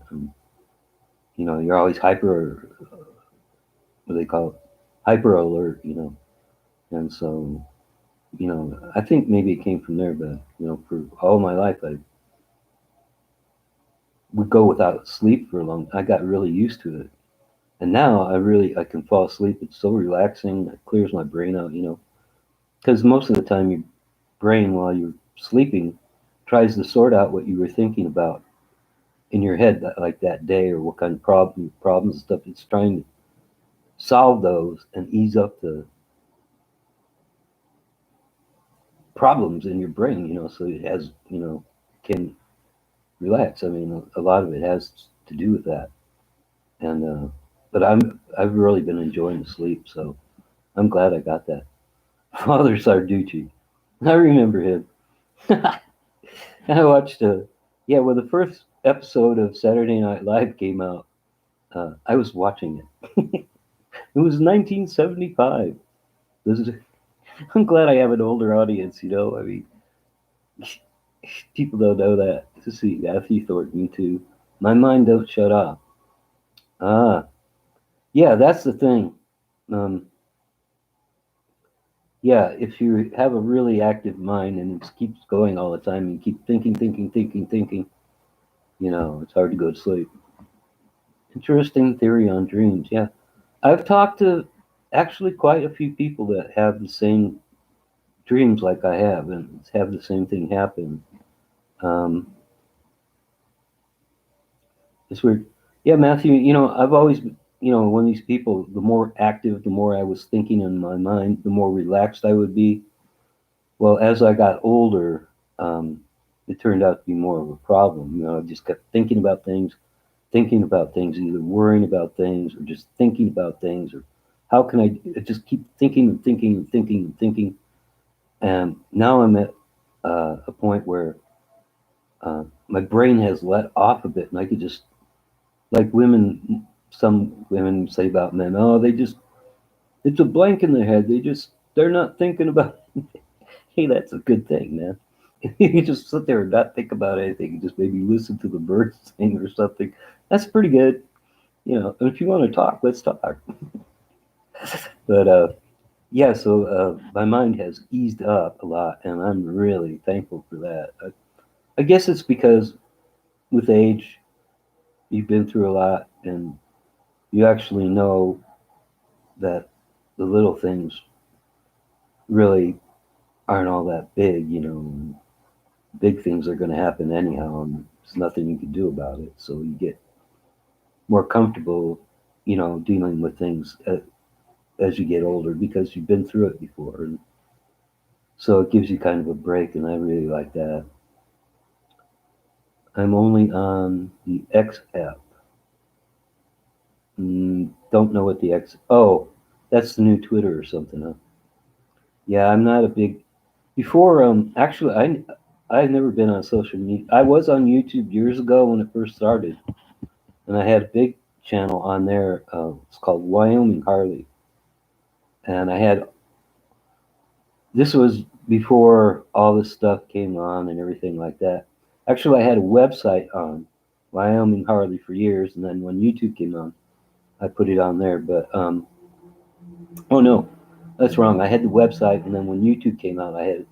You're always hyper, what do they call it, hyper alert. And so I think maybe it came from there. But for all my life, I would go without sleep for a long. I got really used to it, and now I can fall asleep. It's so relaxing. It clears my brain out. Because most of the time your brain while you're sleeping tries to sort out what you were thinking about in your head like that day or what kind of problems and stuff it's trying solve those and ease up the problems in your brain, so it has, can relax. I mean, a lot of it has to do with that. And, but I've really been enjoying the sleep, so I'm glad I got that. Father Sarducci. I remember him. I watched, yeah, when the first episode of Saturday Night Live came out, I was watching it. It was 1975. This is, I'm glad I have an older audience, I mean, people don't know that. To see Matthew Thornton, too. My mind don't shut off. Ah, yeah, that's the thing. Um, yeah, if you have a really active mind and it keeps going all the time, and you keep thinking, it's hard to go to sleep. Interesting theory on dreams. Yeah, I've talked to actually quite a few people that have the same dreams like I have and have the same thing happen. Um, it's weird. Yeah, Matthew, I've always, one of these people, the more active, the more I was thinking in my mind, the more relaxed I would be. Well, as I got older, it turned out to be more of a problem. I just kept thinking about things, either worrying about things or just thinking about things, or how can I just keep thinking and thinking and thinking and thinking. And now I'm at a point where my brain has let off a bit, and I could just, like some women say about men, oh, it's a blank in their head. They're not thinking about. Hey, that's a good thing, man. You just sit there and not think about anything. You just maybe listen to the birds sing or something. That's pretty good. If you want to talk, let's talk. But yeah, so my mind has eased up a lot, and I'm really thankful for that. I guess it's because with age, you've been through a lot, and you actually know that the little things really aren't all that big. Big things are going to happen anyhow, and there's nothing you can do about it. So you get more comfortable, dealing with things as you get older because you've been through it before. And so it gives you kind of a break, and I really like that. I'm only on the X app. Don't know what the X. Oh, that's the new Twitter or something, huh? Yeah, I'm not a big. Before, actually, I've never been on social media. I was on YouTube years ago when it first started, and I had a big channel on there. It's called Wyoming Harley, and I had. This was before all this stuff came on and everything like that. Actually, I had a website on Wyoming Harley for years, and then when YouTube came on, I put it on there. But oh no, that's wrong. I had the website, and then when YouTube came out, I had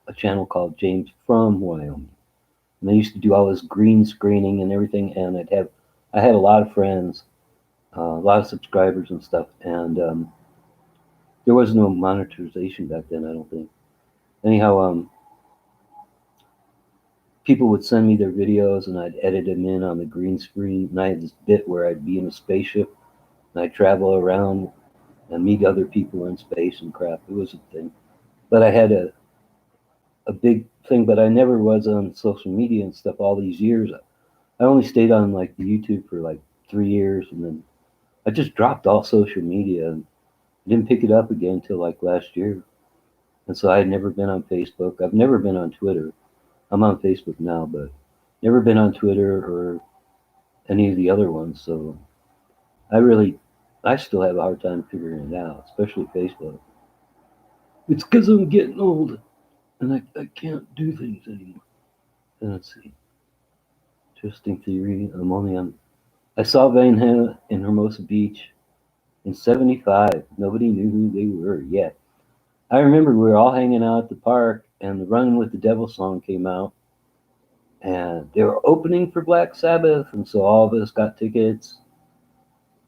a channel called James from Wyoming, and I used to do all this green screening and everything, and I had a lot of friends, a lot of subscribers and stuff, and there was no monetization back then, I don't think. Anyhow, people would send me their videos, and I'd edit them in on the green screen, and I had this bit where I'd be in a spaceship, and I'd travel around and meet other people in space and crap. It was a thing. But I had a big thing, but I never was on social media and stuff all these years. I only stayed on like the YouTube for like 3 years, and then I just dropped all social media and didn't pick it up again until like last year. And so I had never been on Facebook. I've never been on Twitter. I'm on Facebook now, but never been on Twitter or any of the other ones. So I still have a hard time figuring it out, especially Facebook. It's because I'm getting old and I can't do things anymore. Let's see. Interesting theory. I saw Van Halen in Hermosa Beach in '75. Nobody knew who they were yet. I remember we were all hanging out at the park, and the Running with the Devil song came out, and they were opening for Black Sabbath, and so all of us got tickets.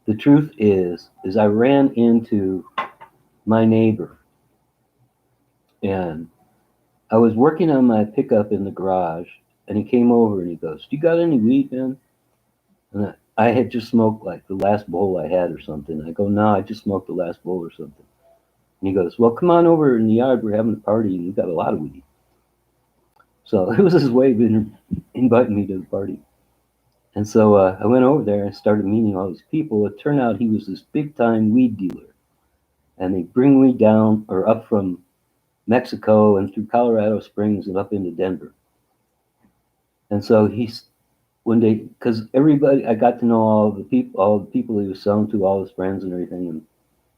The truth is I ran into my neighbor, and I was working on my pickup in the garage, and he came over and he goes, "Do you got any weed, man?" And I had just smoked like the last bowl I had or something. I go, no, I just smoked the last bowl or something. And he goes, well, come on over in the yard. We're having a party and we got a lot of weed. So it was his way of inviting me to the party. And so I went over there and started meeting all these people. It turned out he was this big time weed dealer. And they bring weed down or up from Mexico and through Colorado Springs and up into Denver. And so he's one day, because everybody, I got to know all the people he was selling to, all his friends and everything, and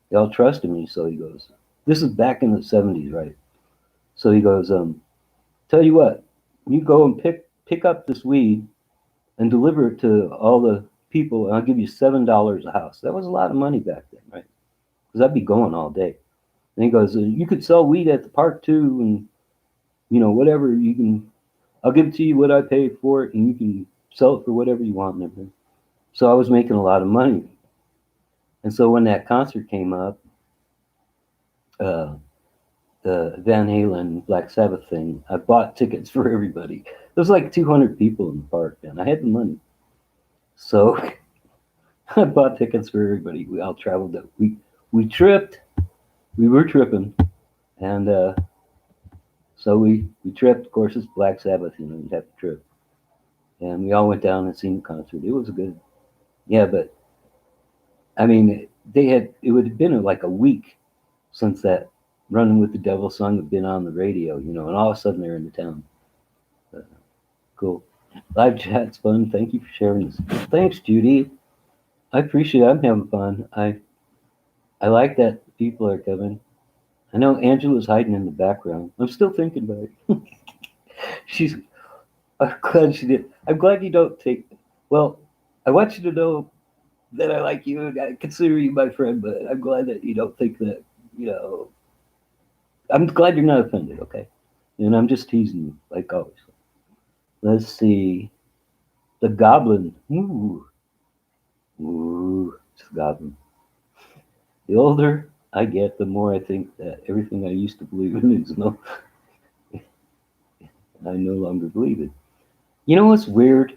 they all trusted me. So he goes, this is back in the '70s, right? So he goes, tell you what, you go and pick up this weed and deliver it to all the people, and I'll give you $7 a house. That was a lot of money back then, right? Because I'd be going all day. And he goes, you could sell weed at the park too, and whatever you can. I'll give it to you what I paid for it, and you can sell it for whatever you want and everything. So I was making a lot of money. And so when that concert came up, uh, the Van Halen Black Sabbath thing, I bought tickets for everybody. There was like 200 people in the park, and I had the money. So I bought tickets for everybody. We all traveled. We tripped. We were tripping, and so we tripped. Of course, it's Black Sabbath. You have to trip. And we all went down and seen the concert. It was good. Yeah, but I mean, it would have been like a week since that Running with the Devil song had been on the radio, and all of a sudden they're in the town. Cool. Live chat's fun. Thank you for sharing this. Thanks, Judy. I appreciate it. I'm having fun. I like that people are coming. I know Angela's hiding in the background. I'm still thinking about it. She's. I'm glad she did. I'm glad you don't take. Well, I want you to know that I like you and I consider you my friend, but I'm glad that you don't think that. You know, I'm glad you're not offended. Okay, and I'm just teasing you like always. Let's see. The Goblin. Ooh, ooh, it's a Goblin. The older I get, the more I think that everything I used to believe in is no. I no longer believe it. You know what's weird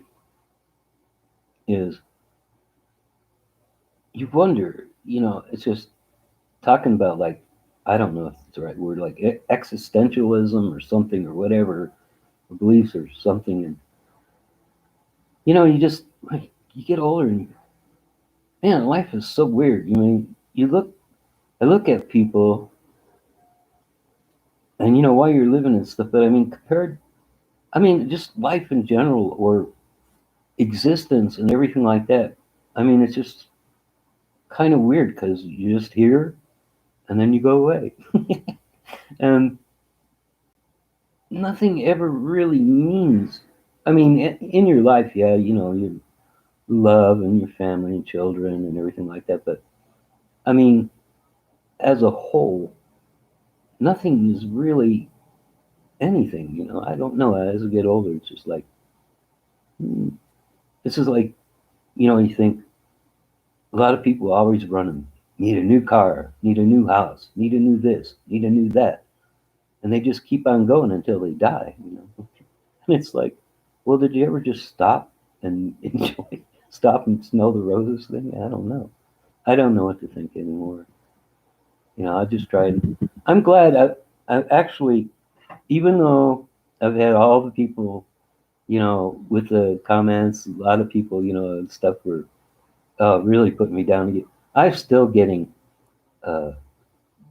is you wonder. It's just talking about like I don't know if it's the right word, like existentialism or something or whatever, or beliefs or something, and you just like you get older and man, life is so weird. I look at people, and while you're living and stuff, but I mean, just life in general or existence and everything like that. I mean, it's just kind of weird because you're just here and then you go away. And nothing ever really means. I mean, in your life, yeah, your love and your family and children and everything like that. But I mean, as a whole, nothing is really anything. I don't know. As I get older, it's just like hmm, this is like you think a lot of people always running. Need a new car, need a new house, need a new this, need a new that, and they just keep on going until they die. And it's like, well, did you ever just stop and enjoy, stop and smell the roses thing? I don't know. I don't know what to think anymore. I just tried. I'm glad I actually, even though I've had all the people, with the comments, a lot of people, and stuff were really putting me down. I'm still getting uh,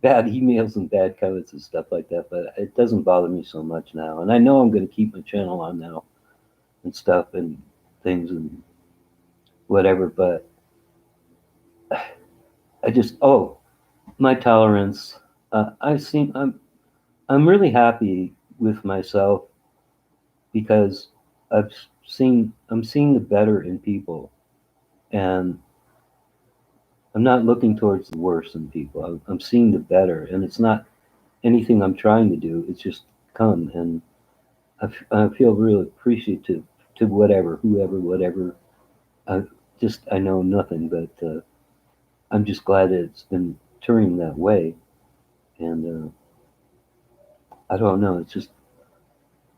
bad emails and bad comments and stuff like that, but it doesn't bother me so much now. And I know I'm going to keep my channel on now and stuff and things and whatever, but I just my tolerance. I'm really happy with myself because I'm seeing the better in people, and I'm not looking towards the worse in people. I'm seeing the better, and it's not anything I'm trying to do. It's just come, and I feel really appreciative to whoever, whatever. I know nothing, but I'm just glad that it's been turning that way, and I don't know. It's just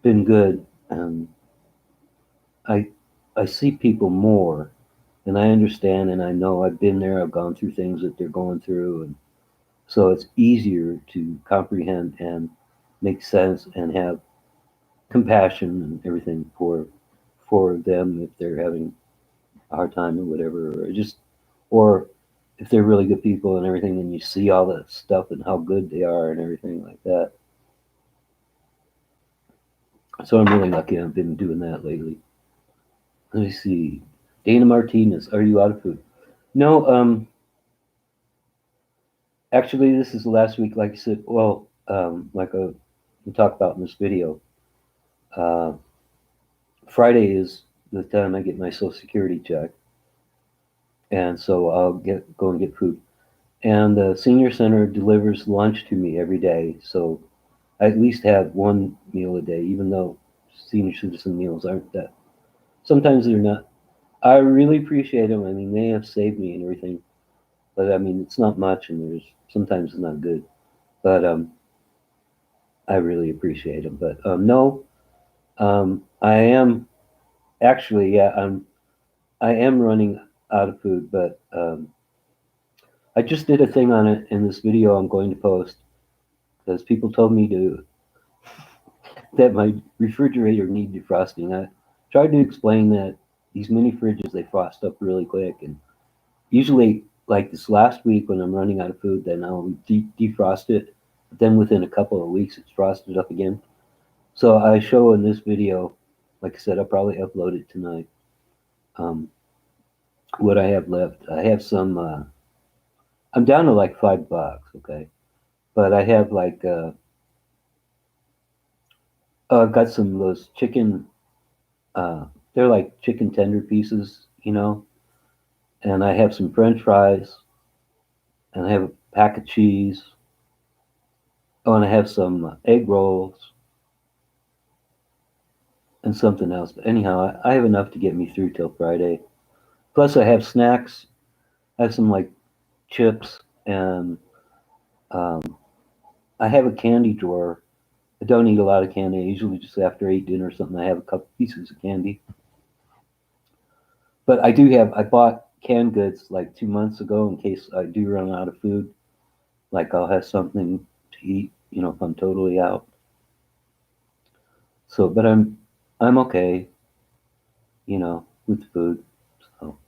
been good. I I see people more, And I understand and I know I've been there, I've gone through things that they're going through, and so it's easier to comprehend and make sense and have compassion and everything for them if they're having a hard time or whatever, or just or if they're really good people and everything, and you see all that stuff and how good they are and everything like that. So I'm really lucky I've been doing that lately. Let me see. Dana Martinez, are you out of food? No, actually, this is the last week, like I said, well, we talked about in this video. Uh, Friday is the time I get my Social Security check, and so I'll go and get food. And the senior center delivers lunch to me every day, so I at least have one meal a day, even though senior citizen meals aren't that. Sometimes they're not. I really appreciate them. I mean, they have saved me and everything, but I mean, it's not much, and there's sometimes it's not good. But I really appreciate them. But no, I am actually, yeah, I am running out of food, but I just did a thing on it in this video I'm going to post because people told me to that my refrigerator need defrosting. I tried to explain that these mini fridges they frost up really quick, and usually like this last week when I'm running out of food, then I'll defrost it. But then within a couple of weeks, it's frosted up again. So I show in this video, like I said, I'll probably upload it tonight. Um, what I have left, I have some. I'm down to like $5, okay, but I have like I've got some of those chicken. They're like chicken tender pieces, and I have some French fries, and I have a pack of cheese. Oh, and I have some egg rolls and something else. But anyhow, I have enough to get me through till Friday. Plus, I have snacks. I have some like chips, and um, I have a candy drawer. I don't eat a lot of candy. I usually just after I eat dinner or something, I have a couple pieces of candy. But I do have. I bought canned goods like 2 months ago in case I do run out of food. Like I'll have something to eat, if I'm totally out. So, but I'm okay, with food. So,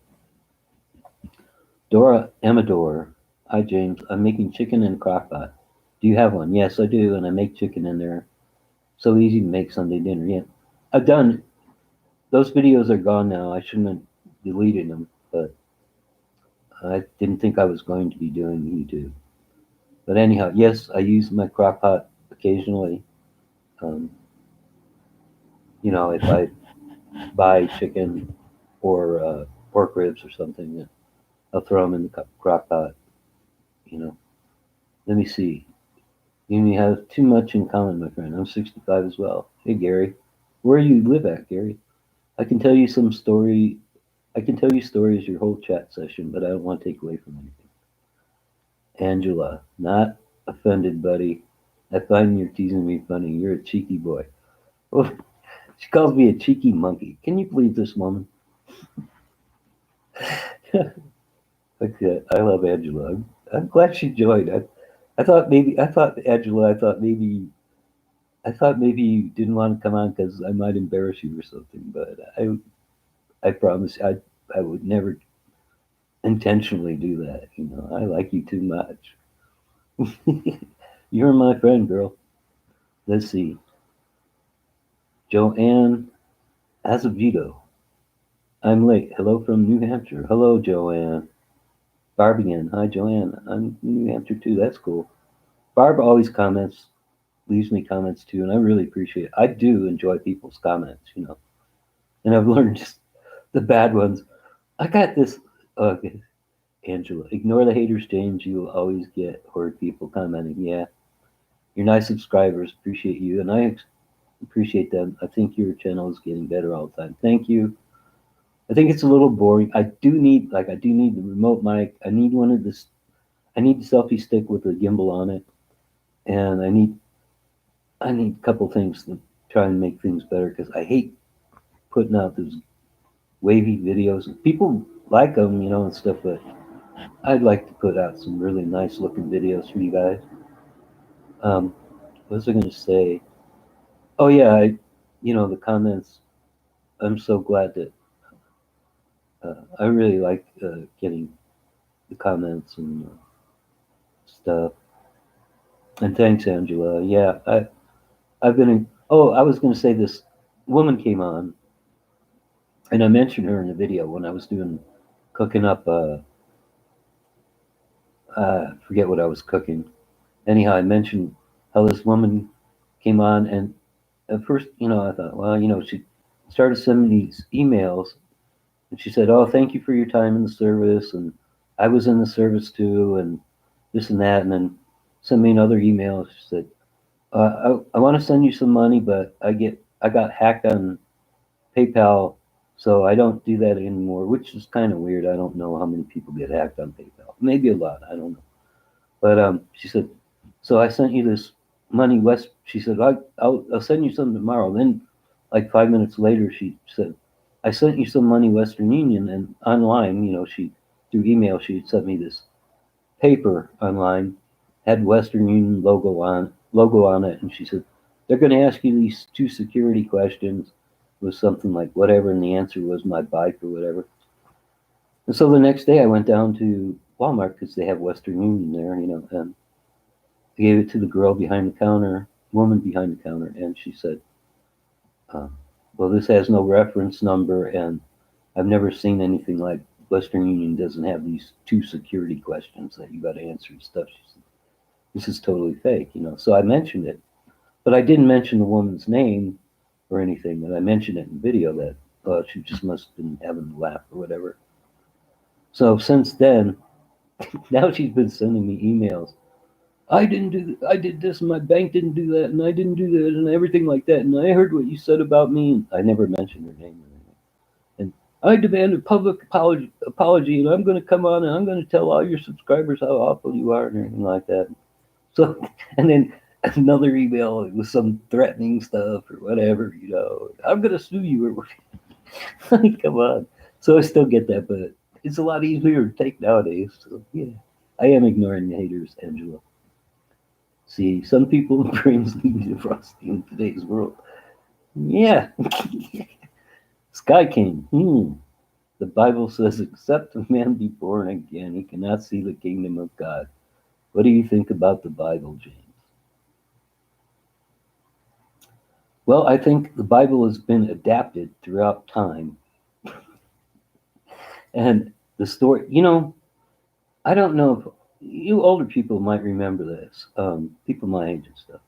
Dora Amador. Hi, James. I'm making chicken in a crock pot. Do you have one? Yes, I do, and I make chicken in there. So easy to make Sunday dinner. Yeah, I've done. Those videos are gone now. I shouldn't have deleted them, but I didn't think I was going to be doing YouTube. But anyhow, yes, I use my crock pot occasionally. Um, if I buy chicken or pork ribs or something, I'll throw them in the crock pot. You know, let me see. You have too much in common, my friend. I'm 65 as well. Hey, Gary, where do you live at, Gary? I can tell you some story. I can tell you stories your whole chat session, but I don't want to take away from anything. Angela, not offended, buddy. I find you're teasing me funny. You're a cheeky boy. Oh, she calls me a cheeky monkey. Can you believe this woman? Okay, I love Angela. I'm glad she joined. I thought maybe you didn't want to come on because I might embarrass you or something. But I promise I would never intentionally do that. I like you too much. You're my friend, girl. Let's see. Joanne Azevedo. I'm late. Hello from New Hampshire. Hello, Joanne. Barb again. Hi, Joanne. I'm in New Hampshire too. That's cool. Barb always comments, leaves me comments too, and I really appreciate it. I do enjoy people's comments. And I've learned just the bad ones. I got this. Okay, Angela. Ignore the haters, James. You will always get horrid people commenting. Yeah, you're nice subscribers. Appreciate you, and I appreciate them. I think your channel is getting better all the time. Thank you. I think it's a little boring. I do need the remote mic. I need one of this. I need the selfie stick with the gimbal on it, and I need a couple things to try and make things better because I hate putting out those wavy videos. People like them, and stuff, but I'd like to put out some really nice looking videos for you guys. Um, what was I going to say? Oh yeah, the comments. I'm so glad that I really like getting the comments and stuff. And thanks, Angela. Yeah, I've been in. Oh, I was going to say this woman came on, and I mentioned her in the video when I was doing cooking up. Forget what I was cooking. Anyhow, I mentioned how this woman came on, and at first, I thought, well, she started sending these emails, and she said, "Oh, thank you for your time in the service," and I was in the service too, and this and that, and then sent me another email. She said, I want to send you some money, but I got hacked on PayPal, so I don't do that anymore," which is kind of weird. I don't know how many people get hacked on PayPal. Maybe a lot. I don't know. But she said, "So I sent you this money West." She said, I'll send you some tomorrow." Then, like 5 minutes later, she said, "I sent you some money Western Union and online." She through email she sent me this paper online, had Western Union logo on it, and she said, "They're going to ask you these two security questions." It was something like whatever, and the answer was my bike or whatever. And so the next day I went down to Walmart because they have Western Union there, and I gave it to the girl behind the counter, woman behind the counter, and she said, uh, "Well, this has no reference number, and I've never seen anything like Western Union doesn't have these two security questions that you got to answer and stuff." She said, "This is totally fake." So I mentioned it, but I didn't mention the woman's name or anything. And I mentioned it in the video that she just must have been having a laugh or whatever. So since then, now she's been sending me emails. I did this, and my bank didn't do that, and I didn't do that, and everything like that. And I heard what you said about me. And I never mentioned her name or anything. And I demand a public apology, and I'm going to come on and I'm going to tell all your subscribers how awful you are and everything like that. So, and then another email with some threatening stuff or whatever. I'm going to sue you or come on. So I still get that, but it's a lot easier to take nowadays. So yeah, I am ignoring the haters, Angela. See, some people brains leave the frosty in today's world. Yeah. Sky King. The Bible says, "Except a man be born again, he cannot see the kingdom of God." What do you think about the Bible, James? Well, I think the Bible has been adapted throughout time. And the story, I don't know if you older people might remember this, people my age and stuff.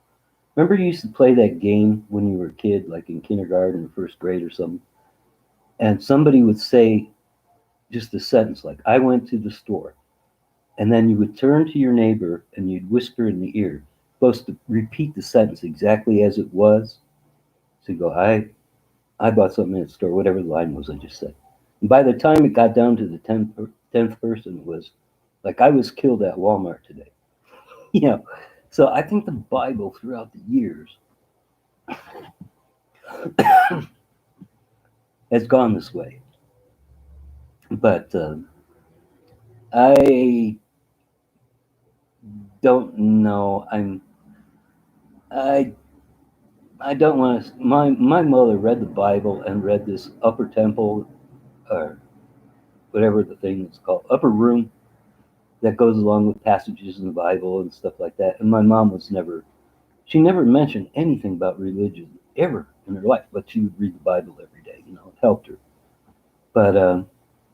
Remember you used to play that game when you were a kid, like in kindergarten or first grade or something, and somebody would say just a sentence like, "I went to the store." And then you would turn to your neighbor and you'd whisper in the ear, supposed to repeat the sentence exactly as it was. So you go, I bought something in the store, whatever the line was I just said. And by the time it got down to the 10th person, it was like, "I was killed at Walmart today." you know, so I think the Bible throughout the years has gone this way. But I don't know. I I don't want to. My mother read the Bible and read this upper temple or whatever the thing is called, upper room that goes along with passages in the Bible and stuff like that. And my mom she never mentioned anything about religion ever in her life, but she would read the Bible every day. It helped her. But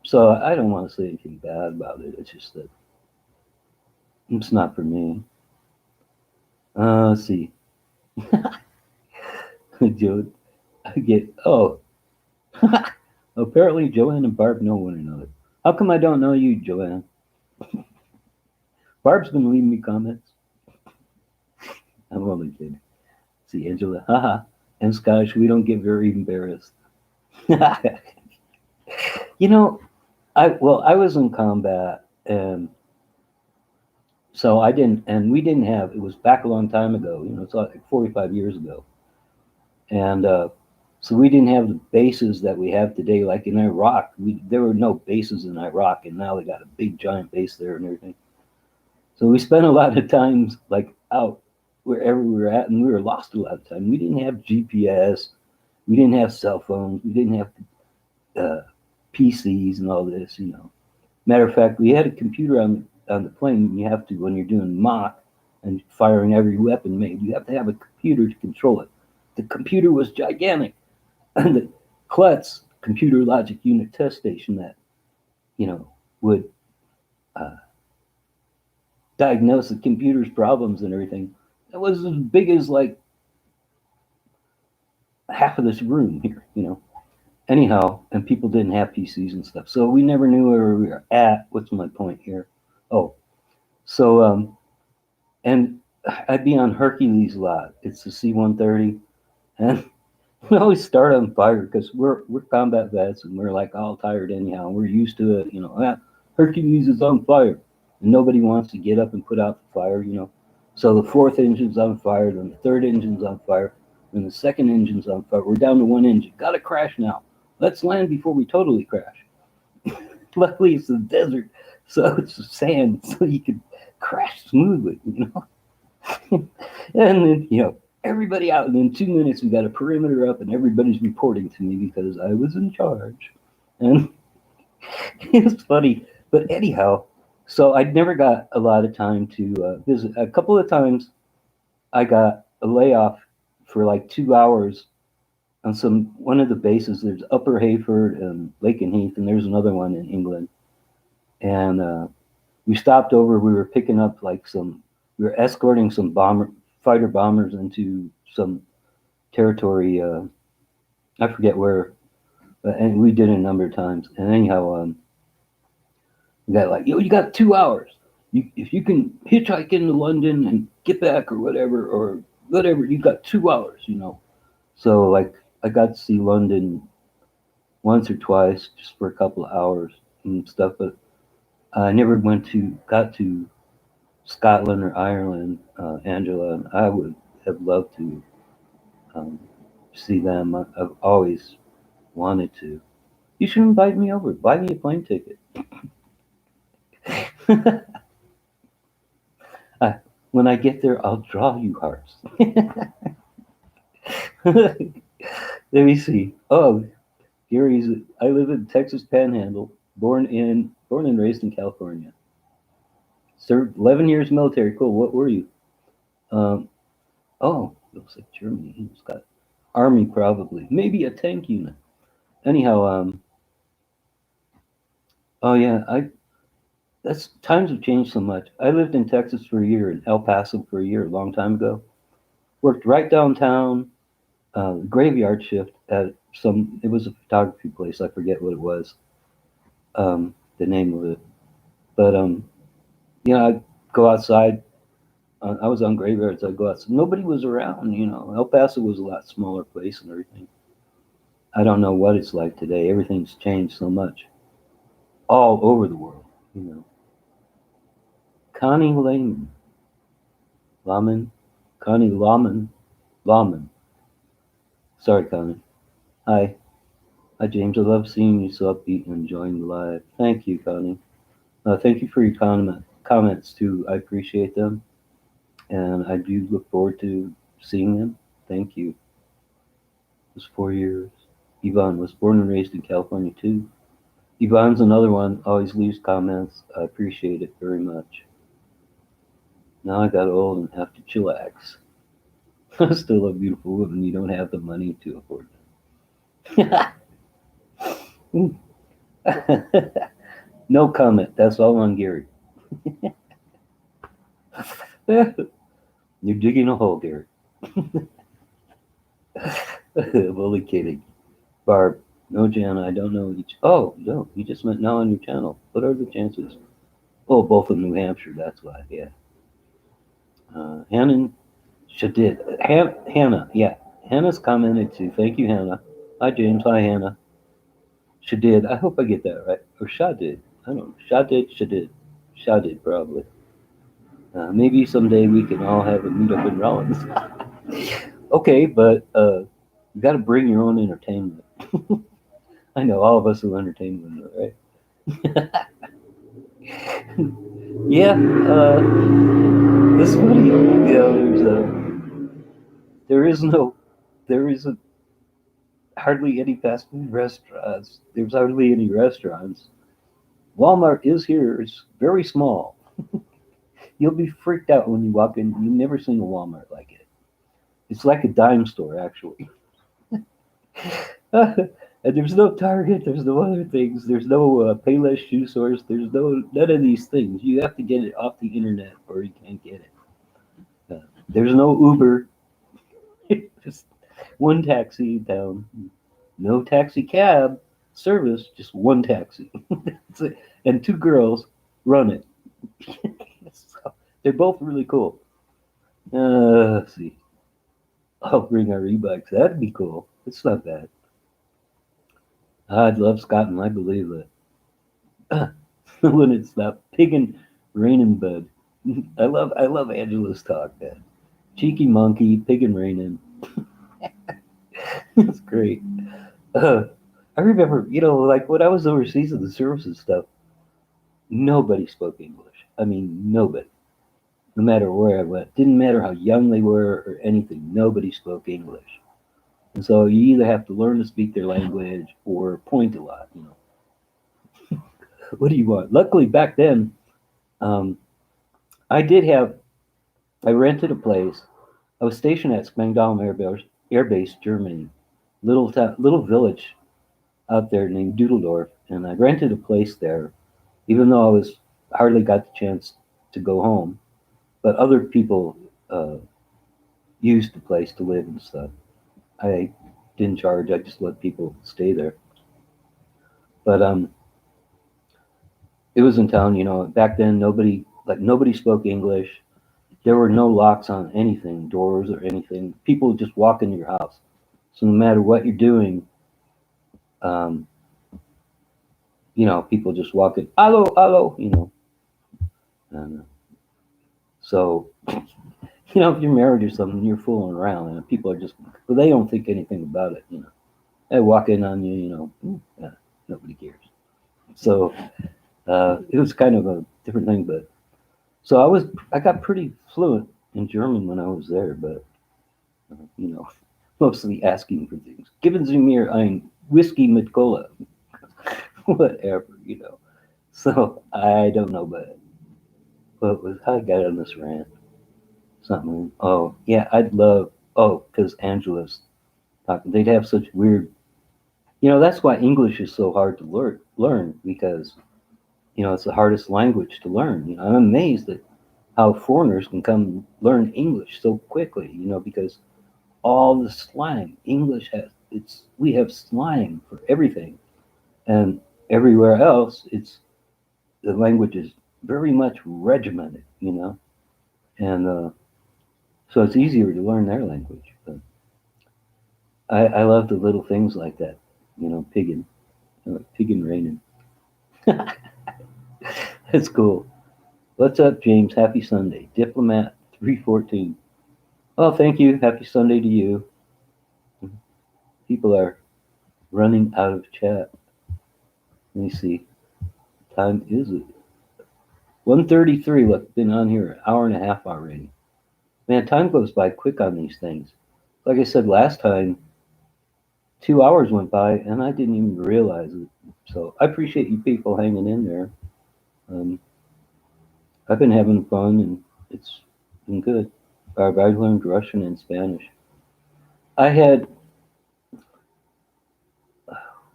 so I don't want to say anything bad about it. It's just that it's not for me. Let's see. Joe, I get, oh, apparently Joanne and Barb know one another. How come I don't know you, Joanne? Barb's been leaving me comments. I'm only kidding. See, Angela, haha. And Scottish, we don't get very embarrassed. you know, I was in combat, and so I didn't, and we didn't have. It was back a long time ago. It's like 45 years ago, and So we didn't have the bases that we have today, like in Iraq. There were no bases in Iraq, and now they got a big giant base there and everything. So we spent a lot of times like out wherever we were at, and we were lost a lot of time. We didn't have GPS, we didn't have cell phones, we didn't have uh, PCs and all this. Matter of fact, we had a computer on the plane. You have to, when you're doing mock and firing every weapon made, you have to have a computer to control it. The computer was gigantic, and the CLETS, Computer Logic Unit Test Station, that would uh, diagnose the computer's problems and everything. It was as big as like half of this room here. Anyhow, and people didn't have PCs and stuff, so we never knew where we were at. What's my point here? Oh, so and I'd be on Hercules a lot. It's the C-130, and we always start on fire because we're combat vets and we're like all tired anyhow. And we're used to it. Hercules is on fire, and nobody wants to get up and put out the fire. So the fourth engine's on fire, then the third engine's on fire, then the second engine's on fire. We're down to one engine. Got to crash now. Let's land before we totally crash. Luckily, it's the desert, so it's sand, so you can crash smoothly. And then, everybody out. And in 2 minutes, we got a perimeter up, and everybody's reporting to me because I was in charge. And it's funny. But anyhow, so I never got a lot of time to visit. A couple of times, I got a layoff for like 2 hours on one of the bases. There's Upper Hayford and Lake and Heath, and there's another one in England. And we stopped over. We were picking up we were escorting some fighter bombers into some territory. I forget where, and we did it a number of times. And anyhow, we got like, you got 2 hours. If you can hitchhike into London and get back or whatever, you got 2 hours. So like I got to see London once or twice just for a couple of hours and stuff, but I never got to Scotland or Ireland, Angela, and I would have loved to see them. I've always wanted to. You should invite me over. Buy me a plane ticket. When I get there, I'll draw you hearts. Let me see. Oh, I live in Texas Panhandle, born and raised in California. Served 11 years military. Cool. What were you? Um, looks like Germany. He's got Army probably. Maybe a tank unit. Anyhow, oh yeah, times have changed so much. I lived in Texas for a year, in El Paso for a year, a long time ago. Worked right downtown, graveyard shift at it was a photography place. I forget what it was, the name of it. But I'd go outside. I was on graveyards. I'd go outside. Nobody was around. El Paso was a lot smaller place and everything. I don't know what it's like today. Everything's changed so much, all over the world. Connie Lawman. Sorry, Connie. Hi. Hi, James. I love seeing you so upbeat and enjoying the live. Thank you, Connie. Thank you for your comments, too. I appreciate them. And I do look forward to seeing them. Thank you. It was 4 years. Yvonne was born and raised in California, too. Yvonne's another one, always leaves comments. I appreciate it very much. Now I got old and have to chillax. Still a beautiful woman. You don't have the money to afford them. No comment. That's all on Gary. You're digging a hole, Gary. I'm only kidding. Barb, no, Jan, I don't know each. Oh, no, you just went now on your channel. What are the chances? Oh, both in New Hampshire, that's why, yeah. Hannah Shadid. Hannah, yeah. Hannah's commented too. Thank you, Hannah. Hi, James. Hi, Hannah. Shadid. I hope I get that right. Or Shadid. I don't know. Shadid, probably. Maybe someday we can all have a meetup in Rollins. Okay, but You got to bring your own entertainment. I know all of us will entertain one another, right? Yeah, it's funny. You know, there is no, there isn't hardly any fast food restaurants. There's hardly any restaurants. Walmart is here. It's very small. You'll be freaked out when you walk in. You've never seen a Walmart like it. It's like a dime store, actually. And there's no Target. There's no other things. There's no Payless shoe stores. There's no none of these things. You have to get it off the internet, or you can't get it. There's no Uber. Just one taxi in town. No taxi cab service. Just one taxi. And two girls run it. So they're both really cool. Let's see. I'll bring our e-bikes. That'd be cool. It's not bad. I'd love Scotland. I believe it. When it's not piggin' raining bud. I love Angela's talk, man. Cheeky monkey, piggin' raining. It's great. Uh, I remember, like when I was overseas in the services stuff, nobody spoke English. I mean, nobody. No matter where I went, didn't matter how young they were or anything. Nobody spoke English. And so you either have to learn to speak their language or point a lot. What do you want? Luckily, back then, um, I did have. I rented a place. I was stationed at Spangdahlem Air Base, Germany, little village out there named Dusseldorf, and I rented a place there. Even though I was hardly got the chance to go home, but other people uh, used the place to live and stuff. I didn't charge. I just let people stay there. But it was in town. Back then nobody spoke English. There were no locks on anything, doors or anything. People would just walk into your house. So no matter what you're doing, um, people just walk in, hello, hello, And so, if you're married or something, you're fooling around, and people are just, well, they don't think anything about it. They walk in on you, yeah, nobody cares. So it was kind of a different thing, but so I got pretty fluent in German when I was there, but you know, mostly asking for things. Geben Sie mir ein Whiskey mit Cola, whatever. So I don't know, but what was how I got on this rant? Something. Oh yeah, I'd love. Oh, because Angela's talking. They'd have such weird. That's why English is so hard to learn because it's the hardest language to learn. I'm amazed at how foreigners can come learn English so quickly. Because all the slang English has, we have slang for everything, and everywhere else, the language is very much regimented. And so it's easier to learn their language. But I love the little things like that. Piggin, piggin raining. That's cool. What's up, James? Happy Sunday. Diplomat 314. Oh, thank you. Happy Sunday to you. People are running out of chat. Let me see. Time is it? 1:33. Look, been on here an hour and a half already. Man, time goes by quick on these things. Like I said last time, 2 hours went by and I didn't even realize it. So I appreciate you people hanging in there. Um, I've been having fun and it's been good. I learned Russian and Spanish. I had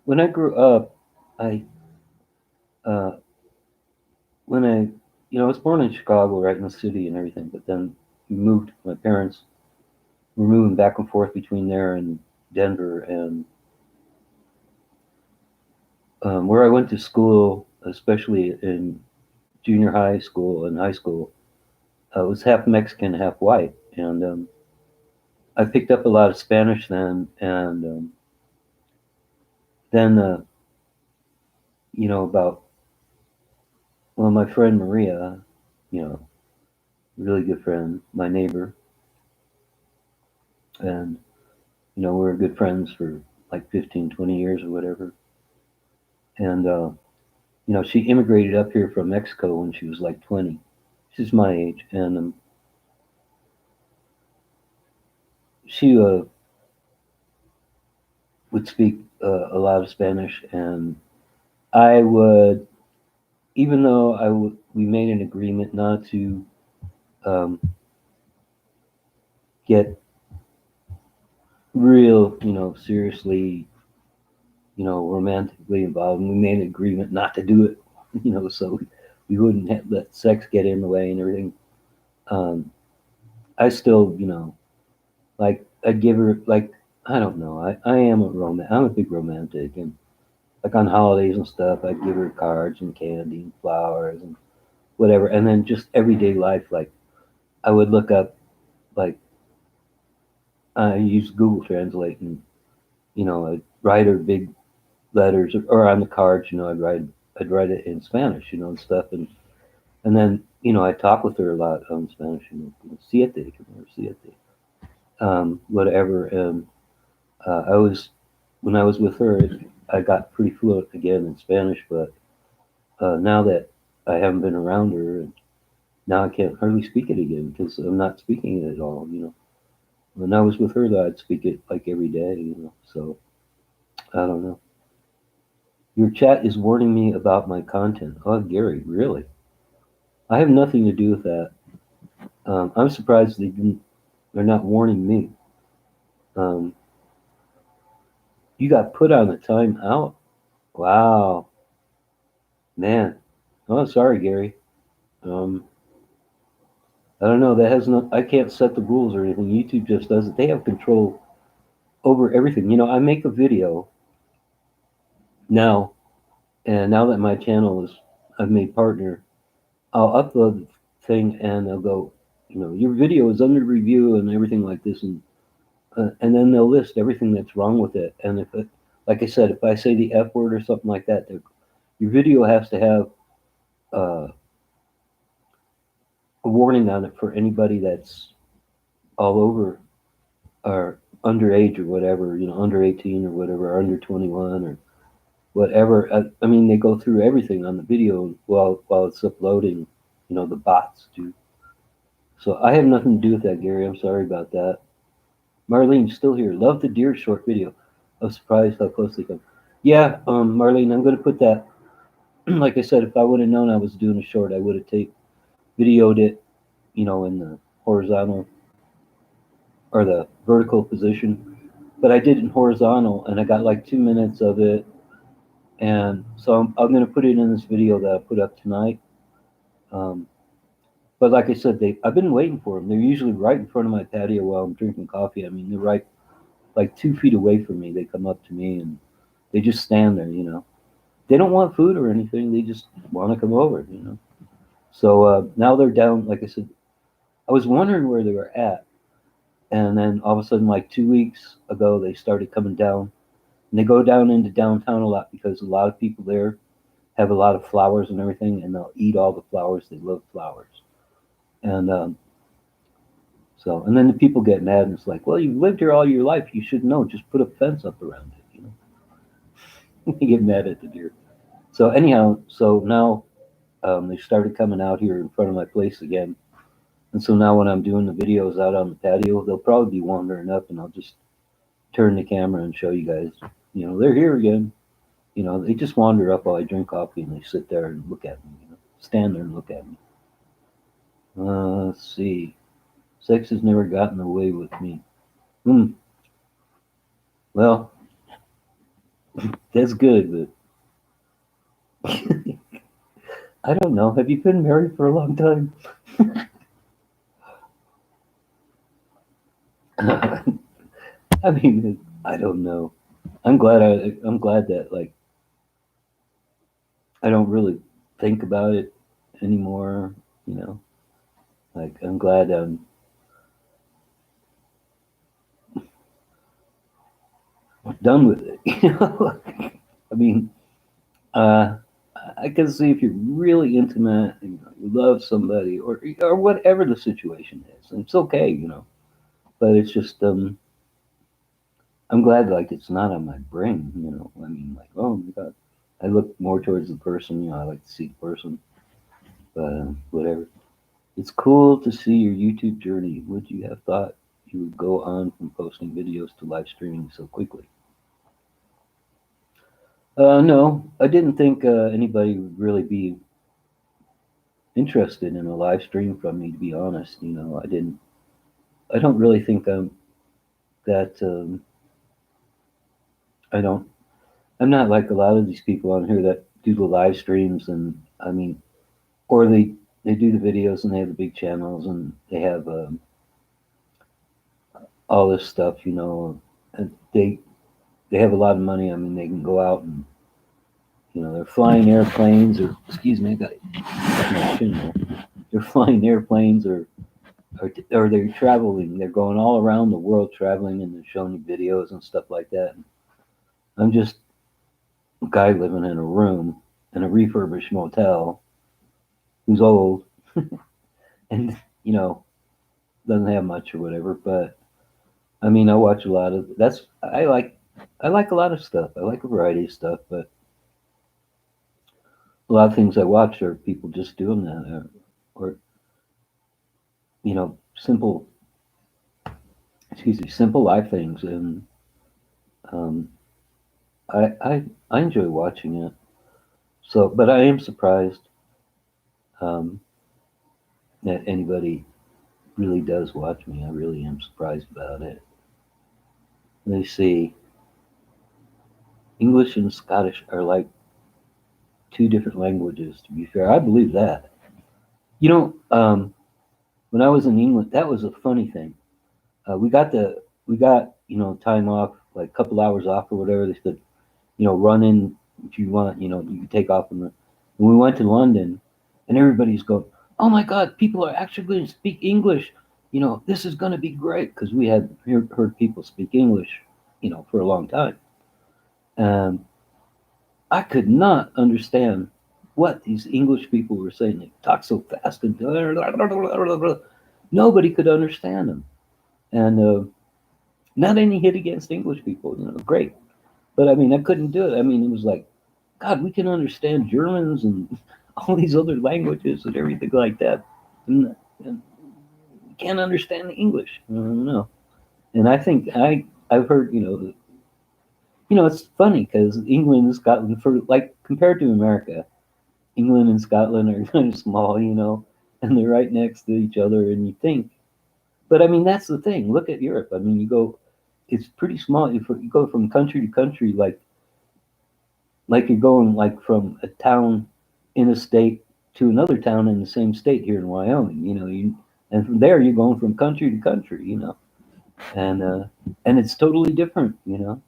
when I grew up, I uh, when I was born in Chicago, right in the city and everything, but then we moved. My parents were moving back and forth between there and Denver, and where I went to school, especially in junior high school and high school, was half Mexican, half white, and I picked up a lot of Spanish then, and then about my friend Maria, you know, really good friend, my neighbor, and We were good friends for like 15, 20 years or whatever. And, she immigrated up here from Mexico when she was like 20. She's my age. And she would speak a lot of Spanish. And I would, even though we made an agreement not to um, get real, seriously, romantically involved, and we made an agreement not to do it, so we wouldn't let sex get in the way and everything. Um, I still, like I'd give her like I don't know. I am I'm a big romantic, and like on holidays and stuff, I'd give her cards and candy and flowers and whatever, and then just everyday life, like I would look up like I use Google Translate, and I'd write her big letters, or on the cards, I'd write it in Spanish, and stuff, and then I talk with her a lot on Spanish, siete, come here, siete, whatever. And I was when I was with her, I got pretty fluent again in Spanish, but now that I haven't been around her, and now I can't hardly speak it again because I'm not speaking it at all. When I was with her, though, I'd speak it like every day. So I don't know. Your chat is warning me about my content. Oh, Gary, really? I have nothing to do with that. I'm surprised they're not warning me. Um, you got put on a timeout. Wow, man. Oh, sorry, Gary. Um, I don't know. That has no. I can't set the rules or anything. YouTube just does it. They have control over everything. I make a video now, and now that my channel is, I've made partner. I'll upload the thing, and they'll go. Your video is under review and everything like this, and then they'll list everything that's wrong with it. And like I said, if I say the F word or something like that, your video has to have uh, a warning on it for anybody that's all over or underage or whatever, under 18 or whatever, or under 21 or whatever. I mean, they go through everything on the video while it's uploading. The bots do. So I have nothing to do with that, Gary. I'm sorry about that. Marlene's still here. Love the deer short video. I was surprised how close they come. Yeah, Marlene, I'm going to put that. Like I said, if I would have known I was doing a short, I would have videoed it, in the horizontal or the vertical position. But I did it in horizontal, and I got like 2 minutes of it. And so I'm going to put it in this video that I put up tonight. Um, but like I said, I've been waiting for them. They're usually right in front of my patio while I'm drinking coffee. I mean, they're right like 2 feet away from me. They come up to me and they just stand there. They don't want food or anything. They just want to come over. So now they're down. Like I said, I was wondering where they were at, and then all of a sudden, like 2 weeks ago, they started coming down, and they go down into downtown a lot because a lot of people there have a lot of flowers and everything, and they'll eat all the flowers. They love flowers, and and then the people get mad, and it's like, well, you've lived here all your life. You should know. Just put a fence up around it. They get mad at the deer. So anyhow, so now they started coming out here in front of my place again. And so now when I'm doing the videos out on the patio, they'll probably be wandering up, and I'll just turn the camera and show you guys. They're here again. They just wander up while I drink coffee, and they sit there and look at me. Stand there and look at me. Let's see. Sex has never gotten away with me. Well, that's good, but I don't know. Have you been married for a long time? I mean, I don't know. I'm glad that like I don't really think about it anymore. You know, like I'm glad I'm done with it. I mean, uh, I can see if you're really intimate, and, you love somebody, or whatever the situation is, and it's okay. But it's just I'm glad like it's not on my brain, you know. I mean, like, oh my God, I look more towards the person, you know. I like to see the person, but whatever. It's cool to see your YouTube journey. Would you have thought you would go on from posting videos to live streaming so quickly? No, I didn't think anybody would really be interested in a live stream from me. To be honest, you know, I didn't. I don't really think I'm that. I don't. I'm not like a lot of these people on here that do the live streams, and I mean, or they do the videos and they have the big channels and they have all this stuff, you know, and they have a lot of money. I mean, they can go out and you know they're flying airplanes or excuse me, I got my chin there. They're flying airplanes or they're traveling. They're going all around the world traveling and they're showing you videos and stuff like that. And I'm just a guy living in a room in a refurbished motel who's old and you know doesn't have much or whatever. But I mean, I watch a lot of that's I like a lot of stuff. I like a variety of stuff, but a lot of things I watch are people just doing that, or you know, simple excuse me, simple life things, and um, I enjoy watching it. So, but I am surprised um, that anybody really does watch me. I really am surprised about it. They see English and Scottish are like two different languages. To be fair, I believe that. You know, when I was in England, that was a funny thing. We got you know time off, like a couple hours off or whatever. They said, you know, run in if you want. You know, you can take off from the. And we went to London, and everybody's going, "Oh my God, people are actually going to speak English. You know, this is going to be great," because we had heard people speak English, you know, for a long time. And I could not understand what these English people were saying. They talk so fast and nobody could understand them. And not any hit against English people, you know, great. But I mean, I couldn't do it. I mean, it was like, God, we can understand Germans and all these other languages and everything like that. And we can't understand English. I don't know. And I think I've heard, you know, it's funny because England and Scotland, for like compared to America, England and Scotland are kind of small, you know, and they're right next to each other. And you think, but I mean, that's the thing. Look at Europe. I mean, you go, it's pretty small. You go from country to country, like you're going like from a town in a state to another town in the same state here in Wyoming. You know, and from there you're going from country to country. You know, and uh, and it's totally different. You know,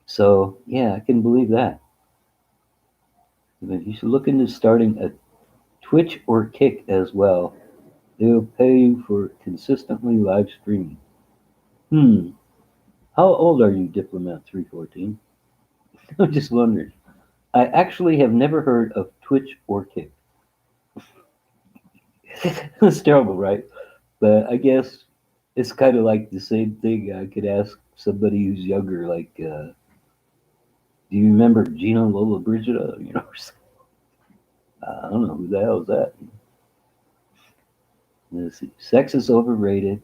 so yeah, I can believe that. But you should look into starting a Twitch or Kick as well. They'll pay you for consistently live streaming. Hmm. How old are you, Diplomat 314? I'm just wondering. I actually have never heard of Twitch or Kick. It's terrible, right? But I guess it's kind of like the same thing. I could ask somebody who's younger, like, do you remember Gina Lola Brigida? You know, I don't know who the hell is that. Let's see. Sex is overrated.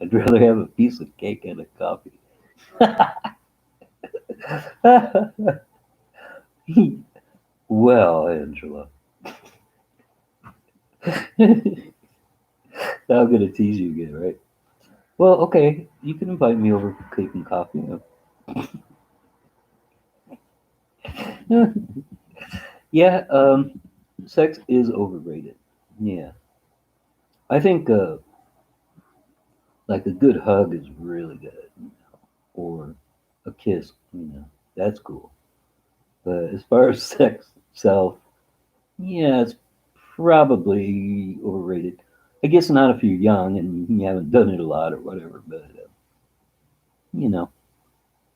I'd rather have a piece of cake and a coffee. Well, Angela, now I'm gonna tease you again, right? Well, okay, you can invite me over for cake and coffee. Yeah, sex is overrated. Yeah, I think like a good hug is really good, or a kiss. You know, that's cool. But as far as sex itself, yeah, it's probably overrated. I guess not if you're young and you haven't done it a lot or whatever. But you know,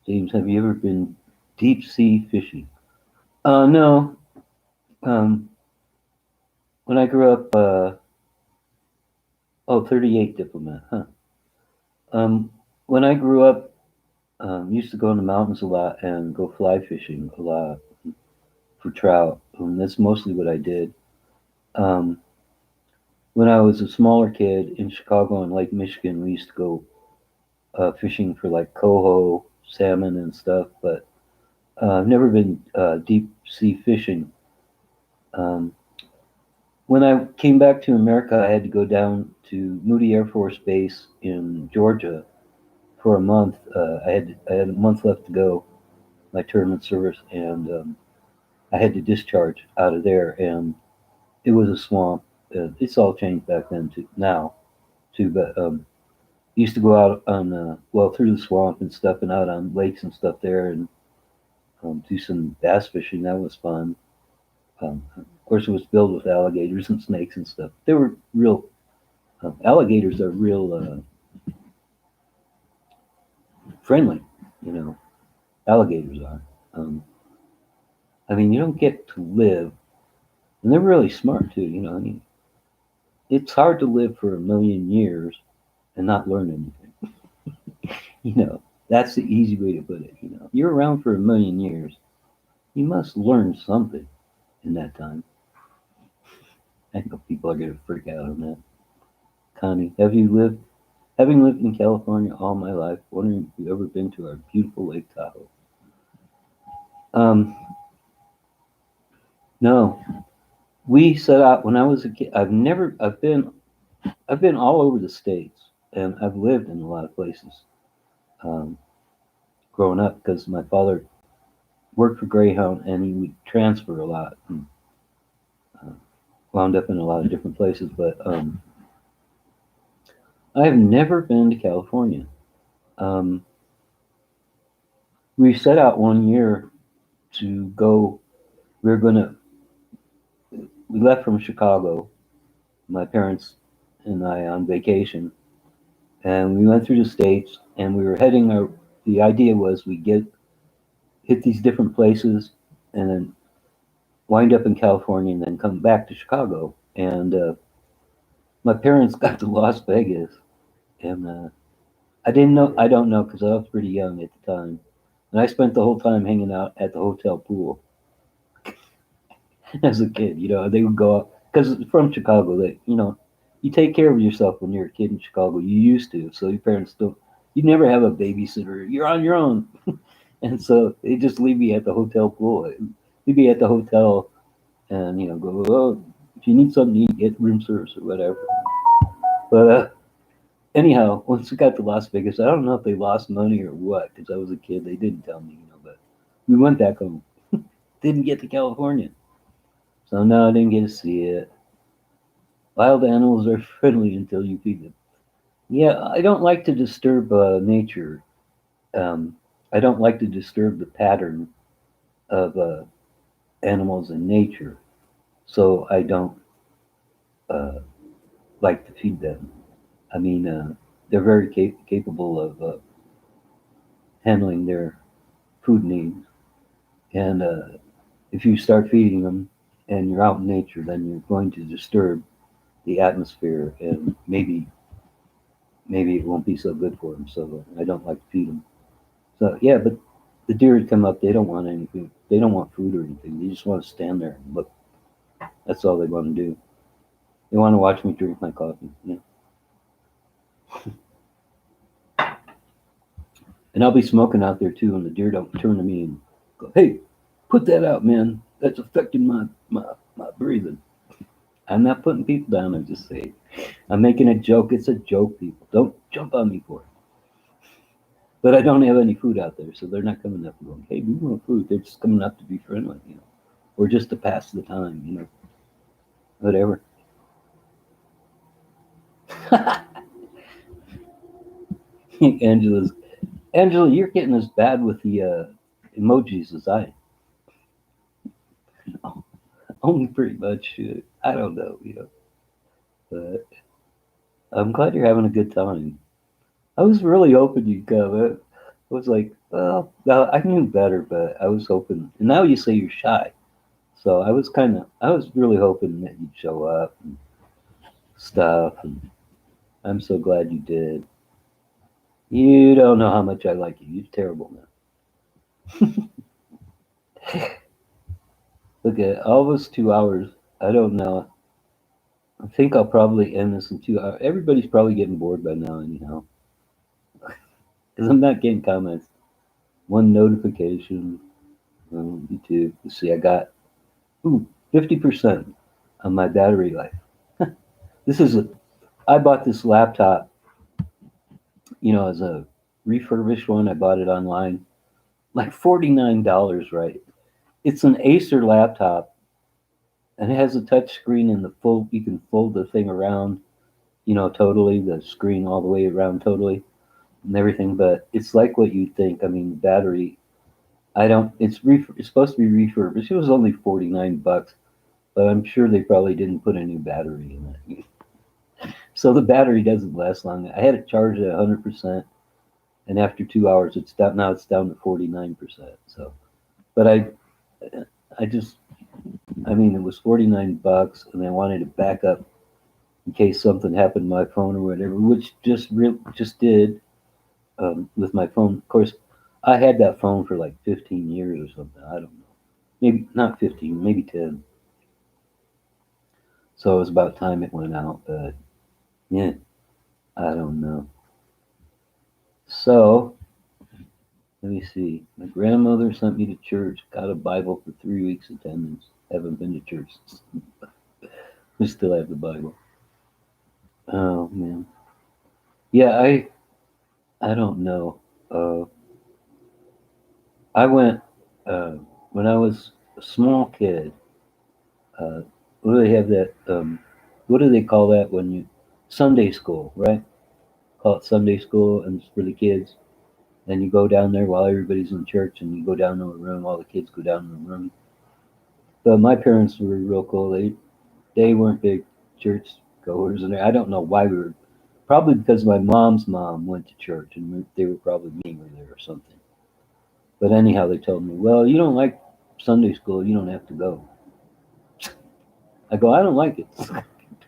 James, have you ever been deep sea fishing? No. Um, when I grew up, 38 diplomat, huh? Um, when I grew up, Used to go in the mountains a lot and go fly fishing a lot for trout. And that's mostly what I did. Um, when I was a smaller kid in Chicago and Lake Michigan, we used to go fishing for like coho, salmon, and stuff. But I've never been deep sea fishing. Um, when I came back to America, I had to go down to Moody Air Force Base in Georgia for a month. I had a month left to go, my term in service, and I had to discharge out of there, and it was a swamp. It's all changed back then to now too, but used to go out on through the swamp and stuff, and out on lakes and stuff there, and do some bass fishing. That was fun. Of course, it was filled with alligators and snakes and stuff. They were real. Alligators are real friendly, you know. Alligators are. Um, I mean, you don't get to live, and they're really smart too. You know, I mean, it's hard to live for a million years and not learn anything. You know, that's the easy way to put it. You know, you're around for a million years, you must learn something in that time. I know people are going to freak out on that. Connie, having lived in California all my life, wondering if you've ever been to our beautiful Lake Tahoe. Um, no, we set out when I was a kid. I've been all over the states, and I've lived in a lot of places. Um, growing up, because my father worked for Greyhound, and he would transfer a lot, and uh, wound up in a lot of different places. But I have never been to California. Um, we set out one year to go. We were going to. We left from Chicago, my parents and I, on vacation, and we went through the states. And we were heading. The idea was we get hit these different places, and then wind up in California, and then come back to Chicago. And my parents got to Las Vegas, and I didn't know. I don't know because I was pretty young at the time, and I spent the whole time hanging out at the hotel pool as a kid. You know, they would go out because from Chicago. That you take care of yourself when you're a kid in Chicago. You used to, so your parents don't. You never have a babysitter. You're on your own, and so they just leave me at the hotel pool. Leave me at the hotel, and go. Oh, if you need something to eat, get room service or whatever. But anyhow, once we got to Las Vegas, I don't know if they lost money or what, because I was a kid. They didn't tell me, but we went back home. Didn't get to California. So no, I didn't get to see it. Wild animals are friendly until you feed them. Yeah, I don't like to disturb nature. Um, I don't like to disturb the pattern of animals in nature. So I don't uh, like to feed them. I mean, they're very capable of handling their food needs. And if you start feeding them and you're out in nature, then you're going to disturb the atmosphere, and maybe it won't be so good for them. So I don't like to feed them. So yeah, but the deer would come up. They don't want anything. They don't want food or anything. They just want to stand there and look. That's all they want to do. They want to watch me drink my coffee. Yeah. And I'll be smoking out there too, and the deer don't turn to me and go, "Hey, put that out, man. That's affecting my breathing." I'm not putting people down. I'm just saying. I'm making a joke. It's a joke, people. Don't jump on me for it. But I don't have any food out there, so they're not coming up and going, "Hey, we want food." They're just coming up to be friendly, or just to pass the time, whatever. Angela's Angela, you're getting as bad with the emojis as I am. Only pretty much. I don't know, but I'm glad you're having a good time. I was really hoping you'd come. I was like, well, no, I knew better, but I was hoping. And now you say you're shy, so I was really hoping that you'd show up and stuff. And I'm so glad you did. You don't know how much I like you. You're terrible, man. Look at almost 2 hours. I don't know. I think I'll probably end this in 2 hours. Everybody's probably getting bored by now, anyhow, because I'm not getting comments. One notification on YouTube. Let's see, I got 50% on my battery life. This is a. I bought this laptop, as a refurbished one. I bought it online, like $49, right? It's an Acer laptop, and it has a touch screen and the full. You can fold the thing around, totally the screen all the way around totally and everything. But it's like what you'd think. I mean, the battery. I don't. It's supposed to be refurbished. It was only $49, but I'm sure they probably didn't put a new battery in it. So the battery doesn't last long. I had it charged at 100%, and after 2 hours, it's down. Now it's down to 49%. So, but I just, I mean, it was $49, and I wanted to back up in case something happened to my phone or whatever, which just did with my phone. Of course, I had that phone for like 15 years or something. I don't know, maybe not 15, maybe 10. So it was about time it went out. But yeah, I don't know. So let me see. My grandmother sent me to church. Got a Bible for 3 weeks attendance. Haven't been to church. We still have the Bible. Oh man. Yeah, I don't know. Uh, I went uh, when I was a small kid. Uh, what do they have that? What do they call that when you Sunday school, right? Call it Sunday school, and it's for the kids. And you go down there while everybody's in church, and you go down to a room. All the kids go down to a room. But my parents were real cool. They weren't big church goers, and I don't know why we were. Probably because my mom's mom went to church, and they were probably me were there or something. But anyhow, they told me, "Well, you don't like Sunday school. You don't have to go." I go, "I don't like it."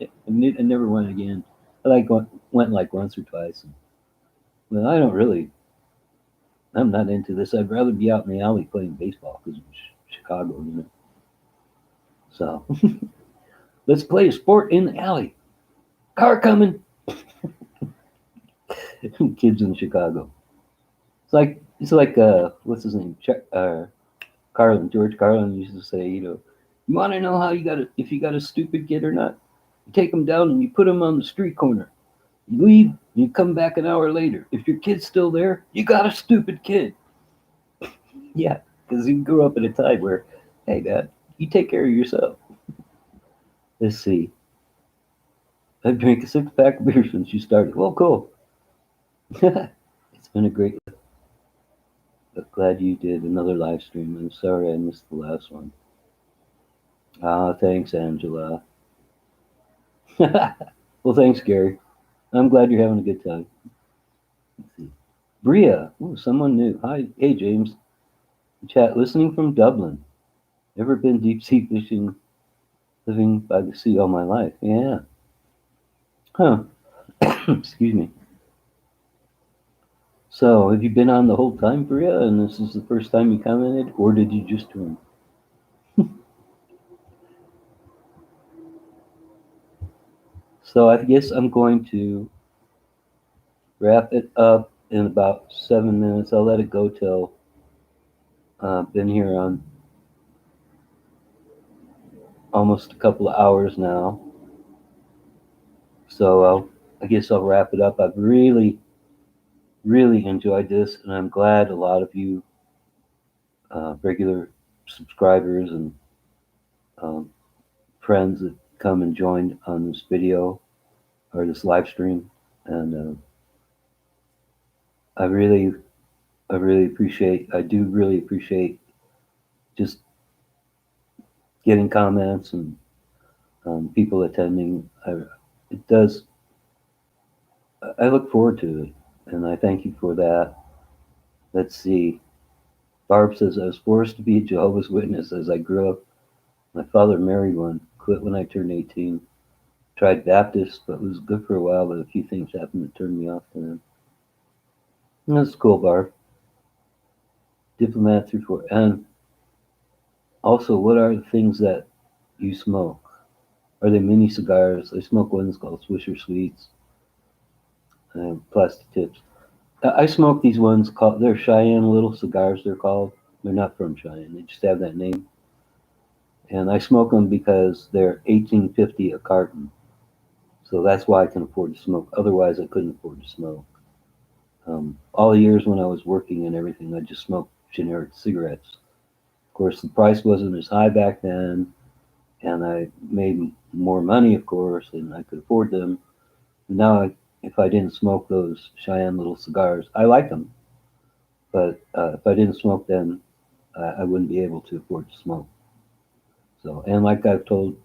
I never went again. I went like once or twice. And, well, I don't really. I'm not into this. I'd rather be out in the alley playing baseball because Chicago, you know. So let's play a sport in the alley. Car coming. Kids in Chicago. It's like what's his name? George Carlin used to say, you want to know how if you got a stupid kid or not? You take them down and you put them on the street corner. You leave, and you come back an hour later. If your kid's still there, you got a stupid kid. Yeah, because you grew up in a time where, hey, Dad, you take care of yourself. Let's see. I've drank a 6-pack of beer since you started. Well, cool. It's been a great. But glad you did another live stream. I'm sorry I missed the last one. Ah, thanks, Angela. Well, thanks, Gary. I'm glad you're having a good time. Let's see. Bria, ooh, someone new. Hi, hey, James. Chat, listening from Dublin. Never been deep sea fishing, living by the sea all my life. Yeah. Huh. Excuse me. So, have you been on the whole time, Bria, and this is the first time you commented, or did you just join? So, I guess I'm going to wrap it up in about 7 minutes. I'll let it go till been here on almost a couple of hours now. So I guess I'll wrap it up. I've really, really enjoyed this, and I'm glad a lot of you regular subscribers and um, friends that come and joined on this video or this live stream. And I really, I do really appreciate just getting comments and people attending. It does, I look forward to it, and I thank you for that. Let's see. Barb says, I was forced to be a Jehovah's Witness as I grew up. My father married one, quit when I turned 18. Tried Baptist, but was good for a while, but a few things happened that turned me off to them. That's a cool bar. Diplomat 3-4. And also, what are the things that you smoke? Are they mini cigars? I smoke ones called Swisher Sweets and plastic tips. I smoke these ones called, they're Cheyenne little cigars, they're called. They're not from Cheyenne, they just have that name. And I smoke them because they're 18.50 a carton. So that's why I can afford to smoke. Otherwise, I couldn't afford to smoke. All the years when I was working and everything, I just smoked generic cigarettes. Of course, the price wasn't as high back then, and I made more money, of course, and I could afford them. Now, if I didn't smoke those Cheyenne little cigars, I like them, but if I didn't smoke them, I wouldn't be able to afford to smoke. So, and like I've told,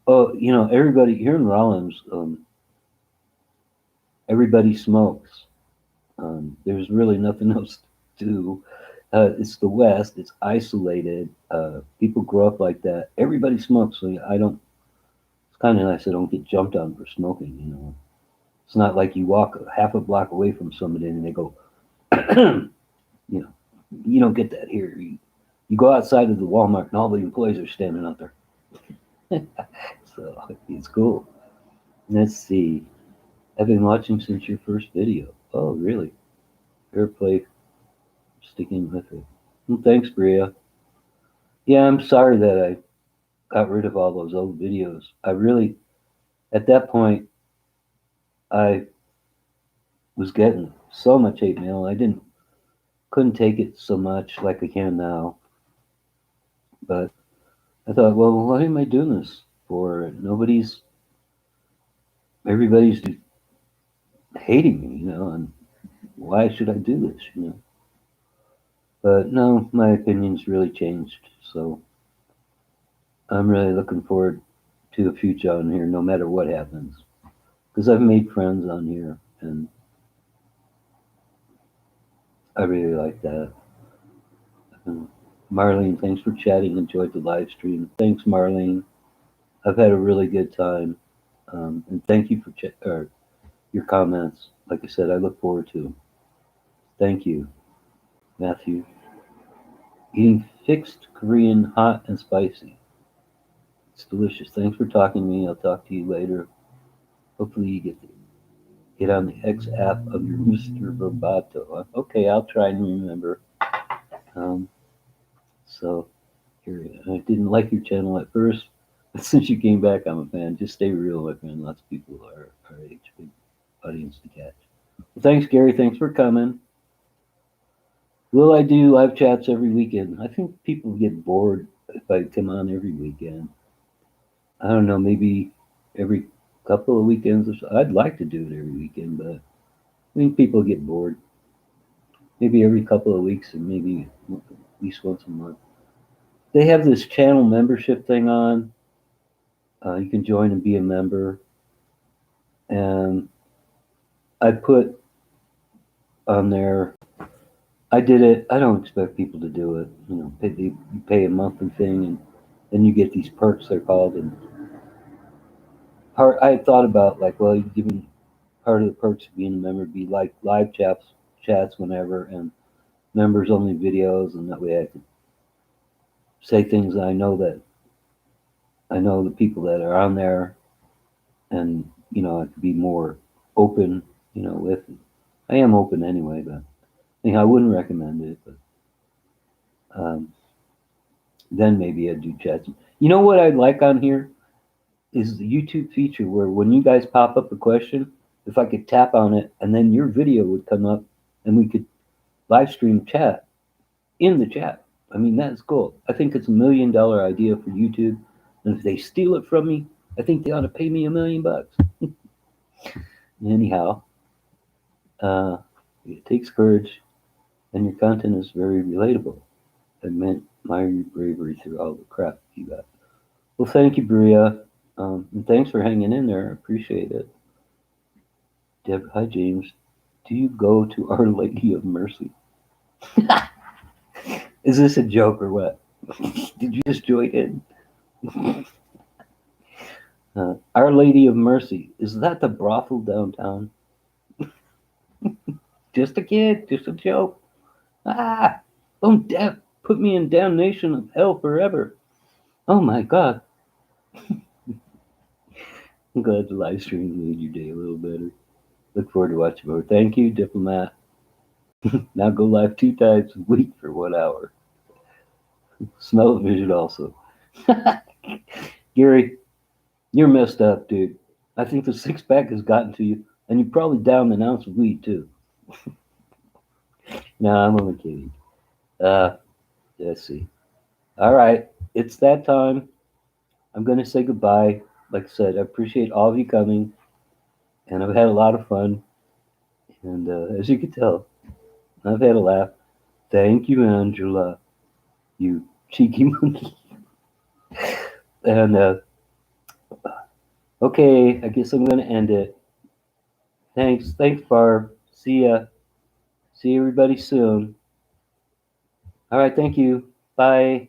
oh, everybody here in Rollins, everybody smokes. There's really nothing else to do. It's the West. It's isolated. People grow up like that. Everybody smokes, so I don't. It's kind of nice I don't get jumped on for smoking. It's not like you walk half a block away from somebody and they go, you know, you don't get that here. You go outside of the Walmart and all the employees are standing out there. So it's cool. Let's see. I've been watching since your first video. Oh, really? Airplay sticking with it. Well, thanks, Bria. Yeah, I'm sorry that I got rid of all those old videos. I really, at that point, I was getting so much hate mail. I couldn't take it so much like I can now. But I thought, well, why am I doing this for? Everybody's hating me, and why should I do this? But no, my opinion's really changed. So I'm really looking forward to the future on here, no matter what happens. Because I've made friends on here, and I really like that. And Marlene, thanks for chatting. Enjoyed the live stream. Thanks, Marlene. I've had a really good time. And thank you for your comments. Like I said, I look forward to them. Thank you, Matthew. Eating fixed Korean hot and spicy. It's delicious. Thanks for talking to me. I'll talk to you later. Hopefully you get on the X app of your Mr. Roboto. Okay, I'll try and remember. Um, so here, I didn't like your channel at first, but since you came back, I'm a fan. Just stay real, my friend. Lots of people are our age, big audience to catch. Well, thanks, Gary. Thanks for coming. Will I do live chats every weekend? I think people get bored if I come on every weekend. I don't know, maybe every couple of weekends or so. I'd like to do it every weekend, but I think people get bored. Maybe every couple of weeks and maybe at least once a month. They have this channel membership thing on. You can join and be a member. And I put on there, I did it. I don't expect people to do it. You pay a monthly thing and then you get these perks, they're called. And I thought about like, well, you give me part of the perks of being a member be like live chats whenever, and members only videos, and that way I can say things I know the people that are on there, and I could be more open, with it. I am open anyway, but I wouldn't recommend it, but um, then maybe I'd do chats. You know what I'd like on here is the YouTube feature where when you guys pop up a question, if I could tap on it and then your video would come up and we could live stream chat in the chat. I mean, that's cool. I think it's $1 million idea for YouTube. And if they steal it from me, I think they ought to pay me $1 million. Anyhow, uh, it takes courage, and your content is very relatable. I admire your bravery through all the crap you got. Well, thank you, Bria. And thanks for hanging in there. I appreciate it. Deb, hi, James. Do you go to Our Lady of Mercy? Is this a joke or what? Did you just join in? Our Lady of Mercy. Is that the brothel downtown? Just a kid, just a joke. Ah, don't put me in damnation of hell forever. Oh my God. I'm glad the live stream made your day a little better. Look forward to watching more. Thank you, Diplomat. Now go live 2 times a week for 1 hour. Smell vision also. Gary, you're messed up, dude. I think the 6-pack has gotten to you, and you probably downed an ounce of weed too. No, I'm only kidding. Uh, let's see. All right, it's that time. I'm gonna say goodbye. Like I said, I appreciate all of you coming, and I've had a lot of fun. And as you can tell, I've had a laugh. Thank you, Angela, you cheeky monkey. And okay, I guess I'm gonna end it. Thanks, Barb. See ya. See everybody soon. All right, thank you. Bye.